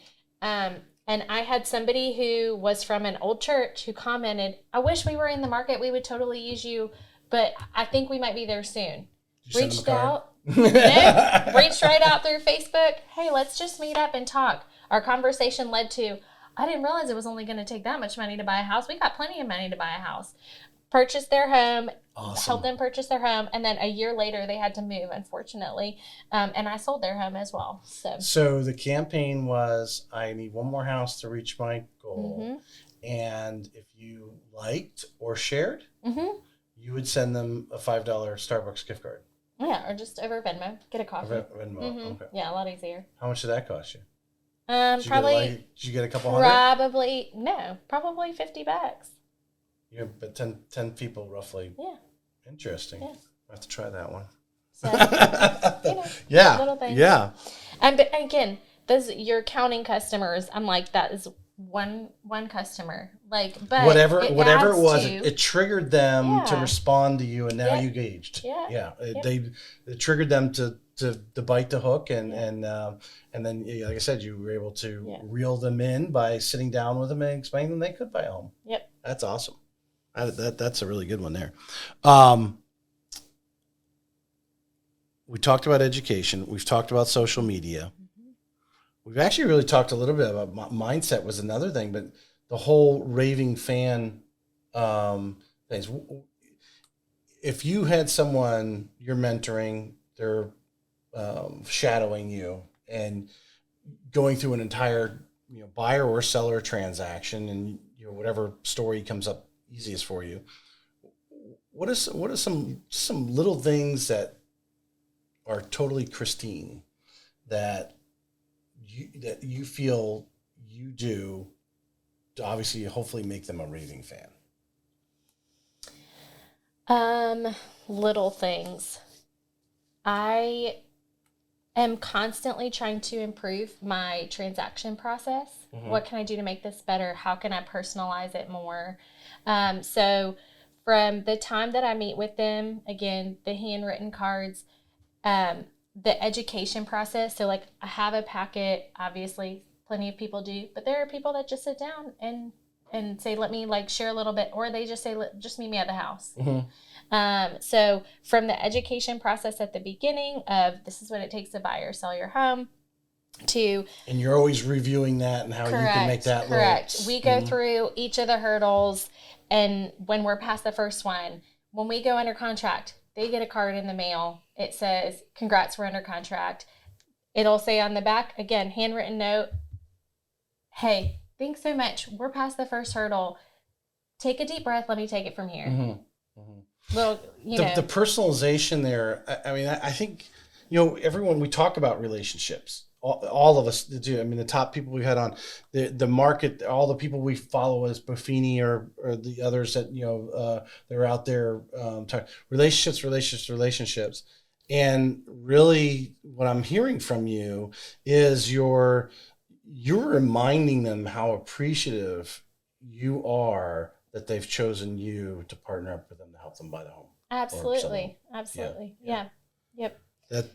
Speaker 2: And I had somebody who was from an old church who commented, I wish we were in the market. We would totally use you, but I think we might be there soon. Reached out, reached right out through Facebook. Hey, let's just meet up and talk. Our conversation led to, I didn't realize it was only going to take that much money to buy a house. We got plenty of money to buy a house. Purchased their home, helped them purchase their home, and then a year later they had to move, unfortunately, and I sold their home as well. So
Speaker 1: the campaign was, I need one more house to reach my goal, and if you liked or shared, you would send them a $5 Starbucks gift card.
Speaker 2: Yeah, or just over Venmo, get a coffee.
Speaker 1: Venmo, okay.
Speaker 2: Yeah, a lot easier.
Speaker 1: How much did that cost you?
Speaker 2: Did
Speaker 1: you get a couple hundred?
Speaker 2: Probably $50.
Speaker 1: Yeah, but 10 people roughly.
Speaker 2: Yeah.
Speaker 1: Interesting. Yeah. I have to try that one.
Speaker 2: So, little things.
Speaker 1: Yeah.
Speaker 2: But again, you're counting customers. I'm like, that is one customer. But
Speaker 1: whatever it was, it triggered them to respond to you, and now you gauged.
Speaker 2: Yeah.
Speaker 1: It triggered them to bite the hook, and then, like I said, you were able to reel them in by sitting down with them and explaining them they could buy a home.
Speaker 2: Yep.
Speaker 1: That's awesome. That's a really good one there. We talked about education. We've talked about social media. We've actually really talked a little bit about mindset was another thing, but the whole raving fan things. If you had someone you're mentoring, they're shadowing you and going through an entire buyer or seller transaction, and whatever story comes up easiest for you, what are some little things that are totally Christine that you feel you do to obviously hopefully make them a raving fan?
Speaker 2: Little things. I am constantly trying to improve my transaction process. What can I do to make this better? How can I personalize it more? So from the time that I meet with them, again, the handwritten cards, the education process. So I have a packet, obviously plenty of people do, but there are people that just sit down and say, let me share a little bit, or they just say, just meet me at the house. So from the education process at the beginning of this is what it takes to buy or sell your home and
Speaker 1: you're always reviewing that and how you can make that
Speaker 2: correct. We go through each of the hurdles, and when we're past the first one, when we go under contract, they get a card in the mail. It says, congrats, we're under contract. It'll say on the back, again, handwritten note, hey, thanks so much. We're past the first hurdle. Take a deep breath. Let me take it from here. Little,
Speaker 1: the personalization there. I mean, I think, everyone, we talk about relationships. All of us do. I mean, the top people we've had on the market, all the people we follow as Buffini or the others that, they're out there, relationships. And really what I'm hearing from you is you're reminding them how appreciative you are that they've chosen you to partner up with them to help them buy the home.
Speaker 2: Absolutely. Yeah. Yep.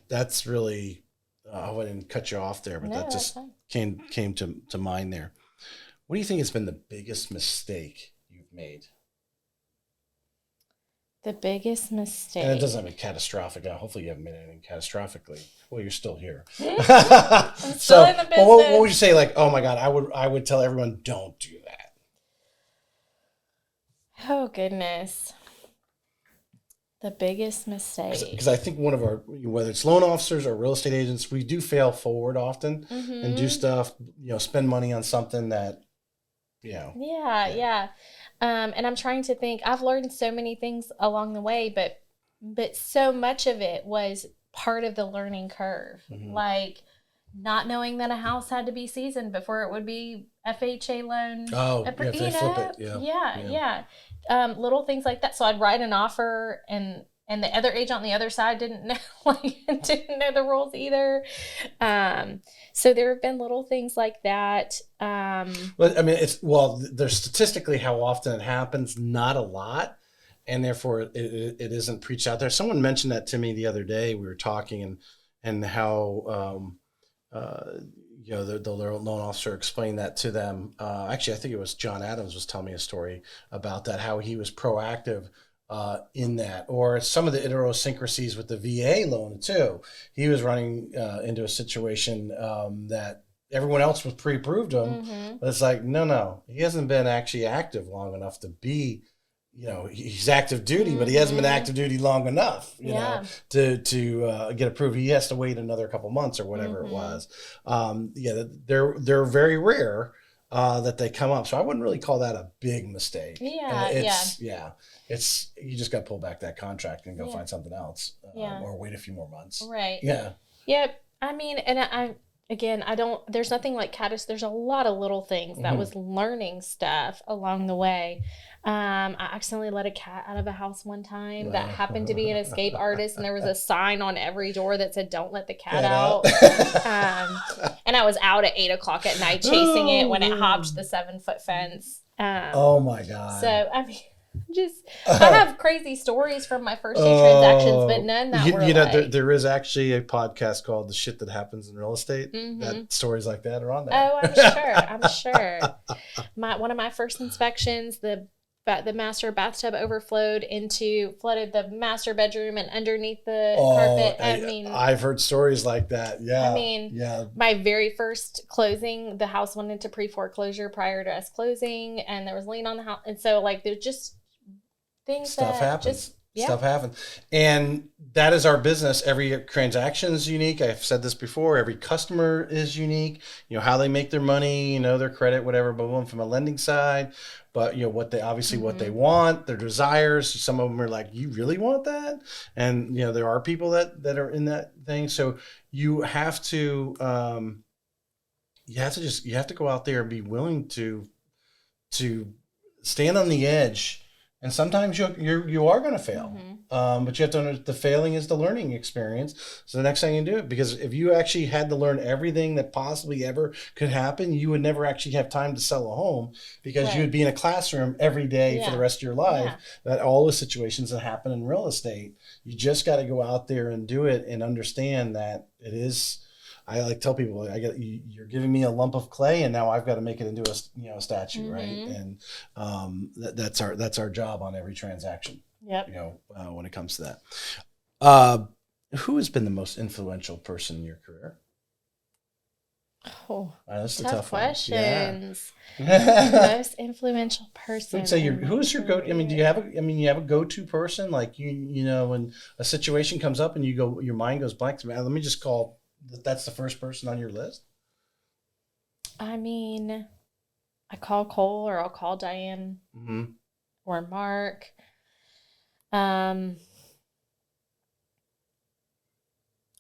Speaker 1: That's really, I wouldn't cut you off there, but
Speaker 2: No,
Speaker 1: that just came to mind there. What do you think has been the biggest mistake you've made?
Speaker 2: The biggest mistake.
Speaker 1: And it doesn't have to be catastrophic. Hopefully you haven't made anything catastrophically. Well, you're still here.
Speaker 2: I'm still in the business.
Speaker 1: What would you say? Like, oh my God, I would tell everyone, don't do that.
Speaker 2: Oh, goodness. The biggest mistake.
Speaker 1: Because I think one of our, whether it's loan officers or real estate agents, we do fail forward often and do stuff, spend money on something that,
Speaker 2: Yeah. And I'm trying to think, I've learned so many things along the way, but so much of it was part of the learning curve. Like not knowing that a house had to be seasoned before it would be FHA loan.
Speaker 1: Oh, if they flip it.
Speaker 2: Yeah. Little things like that. So I'd write an offer and the other agent on the other side didn't know the rules either. So there have been little things like that.
Speaker 1: Well, I mean, there's statistically how often it happens, not a lot. And therefore it isn't preached out there. Someone mentioned that to me the other day. We were talking and how, the loan officer explained that to them. Actually, I think it was John Adams was telling me a story about that, how he was proactive in that, or some of the idiosyncrasies with the VA loan too. He was running into a situation that everyone else was pre-approved him, but it's like, no, he hasn't been actually active long enough to be. He's active duty, but he hasn't been active duty long enough, to get approved. He has to wait another couple months or whatever it was. They're very rare that they come up. So I wouldn't really call that a big mistake. It's you just got to pull back that contract and go find something else, or wait a few more months.
Speaker 2: Right.
Speaker 1: Yeah.
Speaker 2: Yep. I mean, and there's nothing like there's a lot of little things that was learning stuff along the way. I accidentally let a cat out of a house one time that happened to be an escape artist, and there was a sign on every door that said, don't let the cat out. And I was out at 8:00 at night chasing it when it hopped the 7-foot fence.
Speaker 1: Oh my God.
Speaker 2: So, I mean, I have crazy stories from my first few transactions, but none that were
Speaker 1: there is actually a podcast called The Shit That Happens in Real Estate. That stories like that are on there.
Speaker 2: Oh, I'm sure. One of my first inspections, the master bathtub flooded the master bedroom and underneath the carpet.
Speaker 1: I've heard stories like that. Yeah.
Speaker 2: My very first closing, the house went into pre-foreclosure prior to us closing, and there was lien on the house. And so there's just things
Speaker 1: Stuff happens. And that is our business. Every transaction is unique. I've said this before. Every customer is unique. How they make their money, their credit, whatever, but from a lending side. But what they want, their desires. Some of them are like, you really want that? And there are people that are in that thing. So you have to go out there and be willing to stand on the edge. And sometimes you are going to fail, but you have to the failing is the learning experience. So the next time you do it, because if you actually had to learn everything that possibly ever could happen, you would never actually have time to sell a home, because you would be in a classroom every day for the rest of your life. That all the situations that happen in real estate, you just got to go out there and do it and understand that it is. I tell people, you're giving me a lump of clay, and now I've got to make it into a statue, right? And that's our job on every transaction.
Speaker 2: Yep.
Speaker 1: When it comes to that, who has been the most influential person in your career?
Speaker 2: Oh,
Speaker 1: That's a
Speaker 2: tough
Speaker 1: tough one.
Speaker 2: questions.
Speaker 1: Yeah.
Speaker 2: Most influential person.
Speaker 1: Who'd say
Speaker 2: in my
Speaker 1: who's your go? I mean, do you
Speaker 2: career.
Speaker 1: have you have a go-to person? Like when a situation comes up and your mind goes blank. Man, let me just call. That's the first person on your list.
Speaker 2: I mean, I call Cole or I'll call Diane
Speaker 1: Mm-hmm.
Speaker 2: or Mark. Um,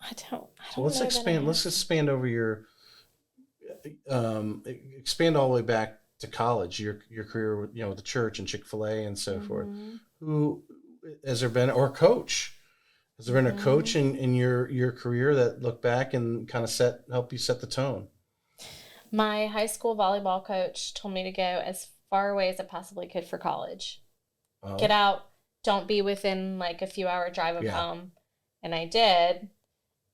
Speaker 2: I
Speaker 1: So
Speaker 2: don't know that I
Speaker 1: Let's
Speaker 2: have.
Speaker 1: expand over your expand all the way back to college. Your career with with the church and Chick-fil-A and so forth.
Speaker 2: Mm-hmm.
Speaker 1: Who has there been or coach? Has there been a
Speaker 2: Mm-hmm.
Speaker 1: coach in your career that looked back and kind of help you set the tone?
Speaker 2: My high school volleyball coach told me to go as far away as I possibly could for college. Get
Speaker 1: Oh,
Speaker 2: out, don't be within like a few hour drive of
Speaker 1: yeah.
Speaker 2: home. And I did.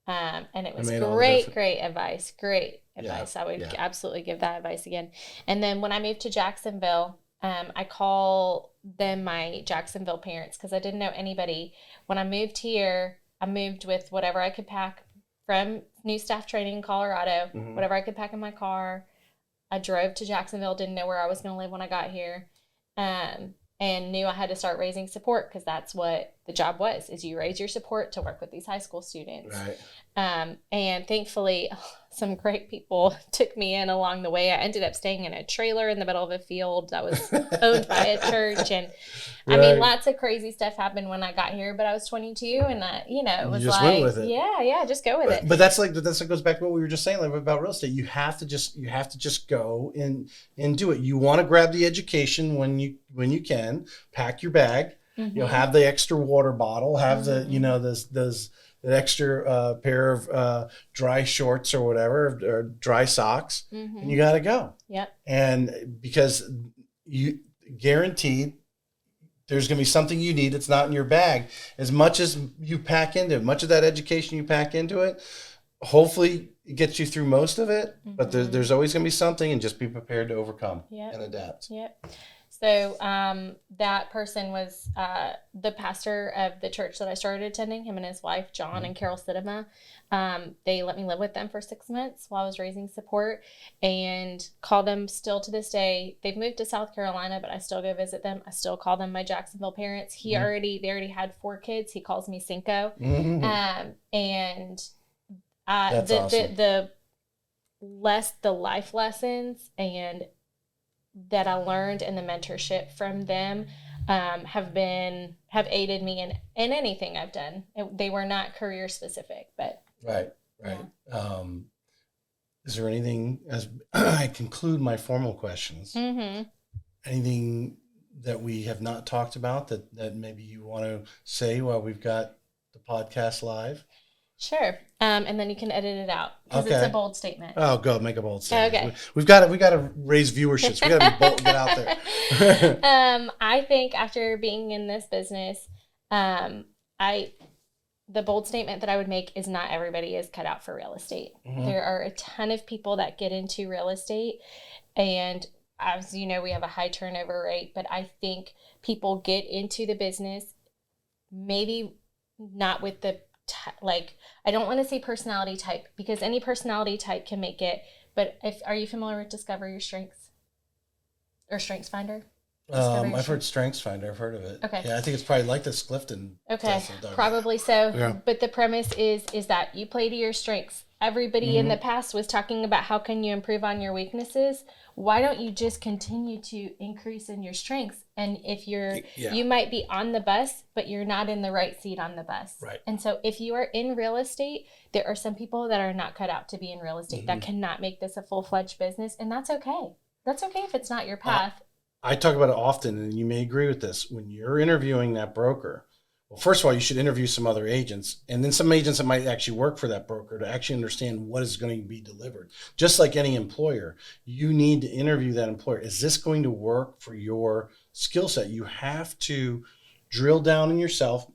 Speaker 2: And it
Speaker 1: It
Speaker 2: was
Speaker 1: made all the difference.
Speaker 2: great advice. Great
Speaker 1: Yeah,
Speaker 2: advice. I would
Speaker 1: yeah.
Speaker 2: absolutely give that advice again. And then when I moved to Jacksonville, I call them my Jacksonville parents because I didn't know anybody. When I moved here, I moved with whatever I could pack from new staff training in Colorado,
Speaker 1: Hmm.
Speaker 2: whatever I could pack in my car. I drove to Jacksonville, didn't know where I was going to live when I got here, and knew I had to start raising support because that's what the job was, is you raise your support to work with these high school students.
Speaker 1: Right.
Speaker 2: And thankfully, some great people took me in along the way. I ended up staying in a trailer in the middle of a field that was owned by a church. And I mean,
Speaker 1: Right.
Speaker 2: lots of crazy stuff happened when I got here, but I was 22 and it
Speaker 1: You
Speaker 2: was
Speaker 1: just went
Speaker 2: like,
Speaker 1: with it.
Speaker 2: yeah, just go with it.
Speaker 1: But that's what goes back to what we were just saying, like about real estate. You have to just go and do it. You want to grab the education when you can, pack your bag,
Speaker 2: Mm-hmm.
Speaker 1: have the extra water bottle, have the
Speaker 2: Mm-hmm.
Speaker 1: those that extra pair of dry shorts or whatever, or dry socks, and
Speaker 2: Mm-hmm.
Speaker 1: you got to go.
Speaker 2: Yep.
Speaker 1: And because you guaranteed there's going to be something you need that's not in your bag. As much as you pack into it, much of that education you pack into it, hopefully it gets you through most of it. But
Speaker 2: Mm-hmm.
Speaker 1: there's always going to be something, and just be prepared to overcome
Speaker 2: Yep.
Speaker 1: and adapt.
Speaker 2: Yep. So that person was the pastor of the church that I started attending, him and his wife, John and Carol Sidema. They let me live with them for 6 months while I was raising support, and call them still to this day. They've moved to South Carolina, but I still go visit them. I still call them my Jacksonville parents. They already had 4 kids. He calls me Cinco.
Speaker 1: Mm-hmm.
Speaker 2: And
Speaker 1: That's
Speaker 2: the,
Speaker 1: awesome.
Speaker 2: the life lessons and that I learned and the mentorship from them have aided me in anything I've done. They were not career specific, but
Speaker 1: Right.
Speaker 2: yeah.
Speaker 1: Is there anything, as I conclude my formal questions,
Speaker 2: Mm-hmm.
Speaker 1: anything that we have not talked about that maybe you want to say while we've got the podcast live?
Speaker 2: Sure. And then you can edit it out because it's a bold statement.
Speaker 1: Oh, go make a bold statement.
Speaker 2: Okay.
Speaker 1: We got to raise viewerships. We got to be bold, get out there.
Speaker 2: I think after being in this business, the bold statement that I would make is not everybody is cut out for real estate.
Speaker 1: Mm-hmm.
Speaker 2: There are a ton of people that get into real estate, and as you know, we have a high turnover rate, but I think people get into the business maybe not with the I don't want to say personality type because any personality type can make it, but are you familiar with Discover Your Strengths or Strengths Finder?
Speaker 1: I've heard Strengths Finder. I've heard of it.
Speaker 2: Okay.
Speaker 1: Yeah, I think it's probably like this Clifton.
Speaker 2: Okay, probably so.
Speaker 1: Yeah.
Speaker 2: But the premise is that you play to your strengths. Everybody in the past was talking about how can you improve on your weaknesses. Why don't you just continue to increase in your strengths? And if you might be on the bus, but you're not in the right seat on the bus.
Speaker 1: Right.
Speaker 2: And so if you are in real estate, there are some people that are not cut out to be in real estate that cannot make this a full-fledged business. And that's okay. That's okay if it's not your path.
Speaker 1: I talk about it often, and you may agree with this. When you're interviewing that broker, well, first of all, you should interview some other agents, and then some agents that might actually work for that broker to actually understand what is going to be delivered. Just like any employer, you need to interview that employer. Is this going to work for your skill set? You have to drill down in yourself,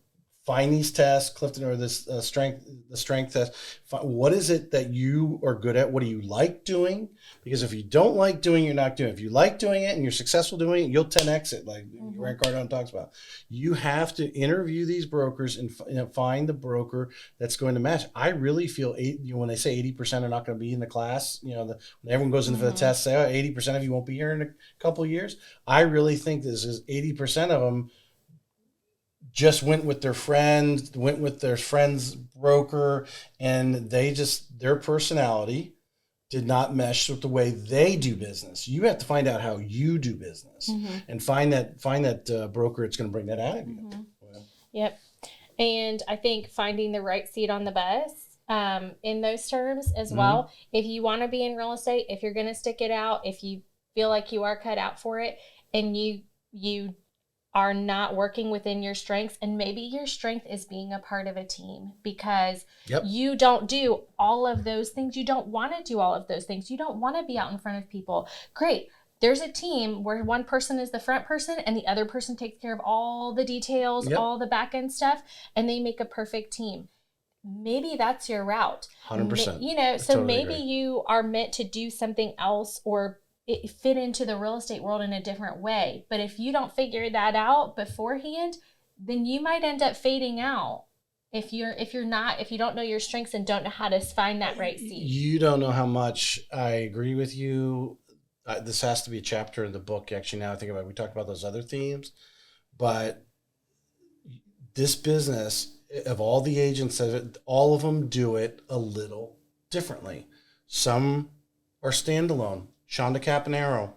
Speaker 1: find these tests, Clifton, or this the strength test. What is it that you are good at? What do you like doing? Because if you don't like doing it, you're not doing it. If you like doing it and you're successful doing it, you'll 10x it, like Grant Cardone talks about. You have to interview these brokers and find the broker that's going to match. I really feel when they say 80% are not going to be in the class, when everyone goes in for the test, say 80% of you won't be here in a couple of years. I really think this is 80% of them just went with their friends, broker, and their personality did not mesh with the way they do business. You have to find out how you do business and find that broker that's going to bring that out of you.
Speaker 2: Yep. And I think finding the right seat on the bus in those terms as well. If you want to be in real estate, if you're going to stick it out, if you feel like you are cut out for it, and you are not working within your strengths, and maybe your strength is being a part of a team because you don't do all of those things. You don't want to do all of those things. You don't want to be out in front of people. Great. There's a team where one person is the front person and the other person takes care of all the details, all the back end stuff, and they make a perfect team. Maybe that's your route.
Speaker 1: 100%.
Speaker 2: So totally maybe agree. You are meant to do something else or it fit into the real estate world in a different way. But if you don't figure that out beforehand, then you might end up fading out. If you don't know your strengths and don't know how to find that right seat.
Speaker 1: You don't know how much I agree with you. This has to be a chapter in the book. Actually, now I think about it, we talked about those other themes, but this business of all the agents, all of them do it a little differently. Some are standalone. Shonda Caponero,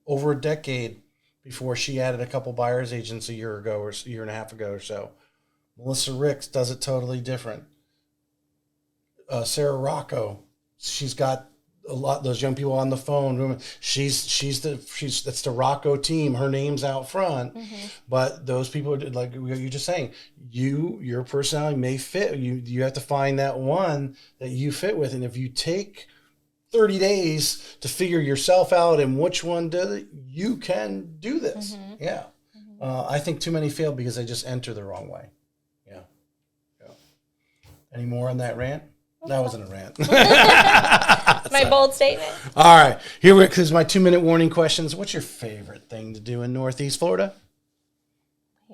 Speaker 1: over a decade before she added a couple buyer's agents a year ago or a year and a half ago or so. Melissa Ricks does it totally different. Sarah Rocco, she's got a lot those young people on the phone. That's the Rocco team. Her name's out front, but those people, like you're just saying, your personality may fit. You have to find that one that you fit with, and if you take 30 days to figure yourself out and which one does it, you can do this. I think too many fail because they just enter the wrong way. Any more on that rant? That wasn't a rant.
Speaker 2: My bold statement.
Speaker 1: All right, here because my 2-minute warning questions. What's your favorite thing to do in Northeast Florida?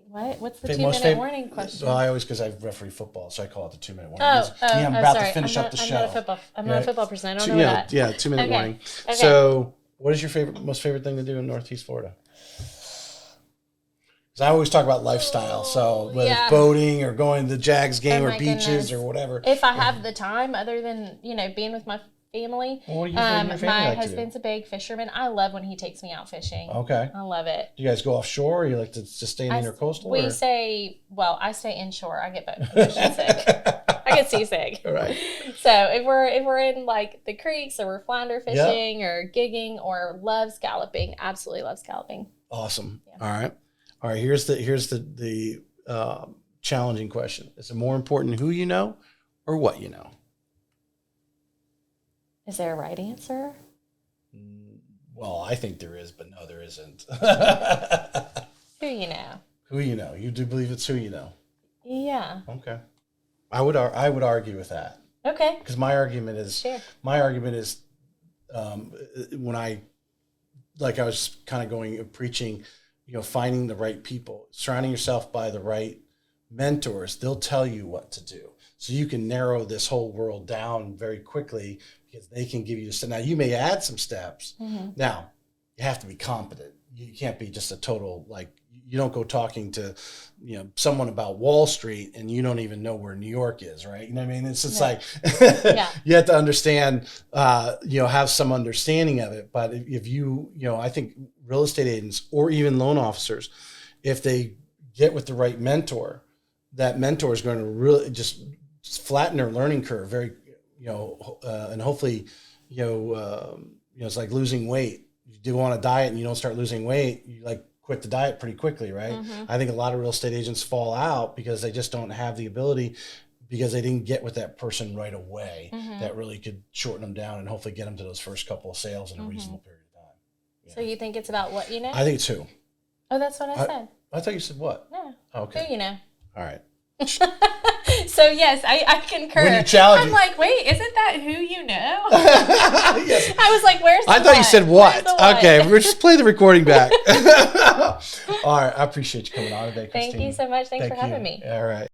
Speaker 2: What? What's the 2-minute warning question?
Speaker 1: Well, I always, because I referee football, so I call it the 2-minute warning.
Speaker 2: I'm
Speaker 1: about
Speaker 2: sorry.
Speaker 1: to finish up the show.
Speaker 2: I'm not a football person. I don't know that.
Speaker 1: Yeah, 2-minute warning.
Speaker 2: Okay.
Speaker 1: So, what is your most favorite thing to do in Northeast Florida? Because I always talk about lifestyle. So whether it's boating or going to the Jags game or beaches or whatever.
Speaker 2: If I have the time, other than being with my family. My husband's a big fisherman. I love when he takes me out fishing.
Speaker 1: Okay.
Speaker 2: I love it.
Speaker 1: Do you guys go offshore or you like to just stay in your coastal?
Speaker 2: I stay inshore. I get motion sick. I get seasick.
Speaker 1: Right.
Speaker 2: So if we're in like the creeks or we're flounder fishing or gigging or love scalloping, absolutely love scalloping.
Speaker 1: Awesome. Yeah. All right. Here's the challenging question. Is it more important who you know or what you know?
Speaker 2: Is there a right answer?
Speaker 1: Well, I think there is, but no, there isn't.
Speaker 2: Who you know. Who
Speaker 1: you know. You do believe it's who you know.
Speaker 2: Yeah.
Speaker 1: Okay. I would argue with that.
Speaker 2: Okay.
Speaker 1: Because my argument is when I was kind of preaching, finding the right people, surrounding yourself by the right mentors. They'll tell you what to do. So you can narrow this whole world down very quickly because they can give you now you may add some steps. Now you have to be competent. You can't be just a total, you don't go talking to, someone about Wall Street and you don't even know where New York is, right? You know what I mean? It's just you have to understand, have some understanding of it. But if you, I think real estate agents or even loan officers, if they get with the right mentor, that mentor is going to really just flatten their learning curve very, and hopefully, it's like losing weight. You do want a diet and you don't start losing weight, you quit the diet pretty quickly, right? I think a lot of real estate agents fall out because they just don't have the ability because they didn't get with that person right away that really could shorten them down and hopefully get them to those first couple of sales in a reasonable period of time.
Speaker 2: Yeah. So you think it's about what you know?
Speaker 1: I think it's who.
Speaker 2: Oh, that's what I said.
Speaker 1: I thought you said what?
Speaker 2: No.
Speaker 1: Okay.
Speaker 2: Who you know.
Speaker 1: All right.
Speaker 2: So yes, I concur.
Speaker 1: When you challenge
Speaker 2: I'm
Speaker 1: it.
Speaker 2: like, wait, isn't that who you know?
Speaker 1: Yes.
Speaker 2: I was like, where's the
Speaker 1: I thought you said what?
Speaker 2: Where's the what?
Speaker 1: Okay, we'll just play the recording back. All right, I appreciate you coming on today, Christine.
Speaker 2: Thank you so much. Thanks for
Speaker 1: Thank
Speaker 2: having
Speaker 1: you.
Speaker 2: me.
Speaker 1: All right.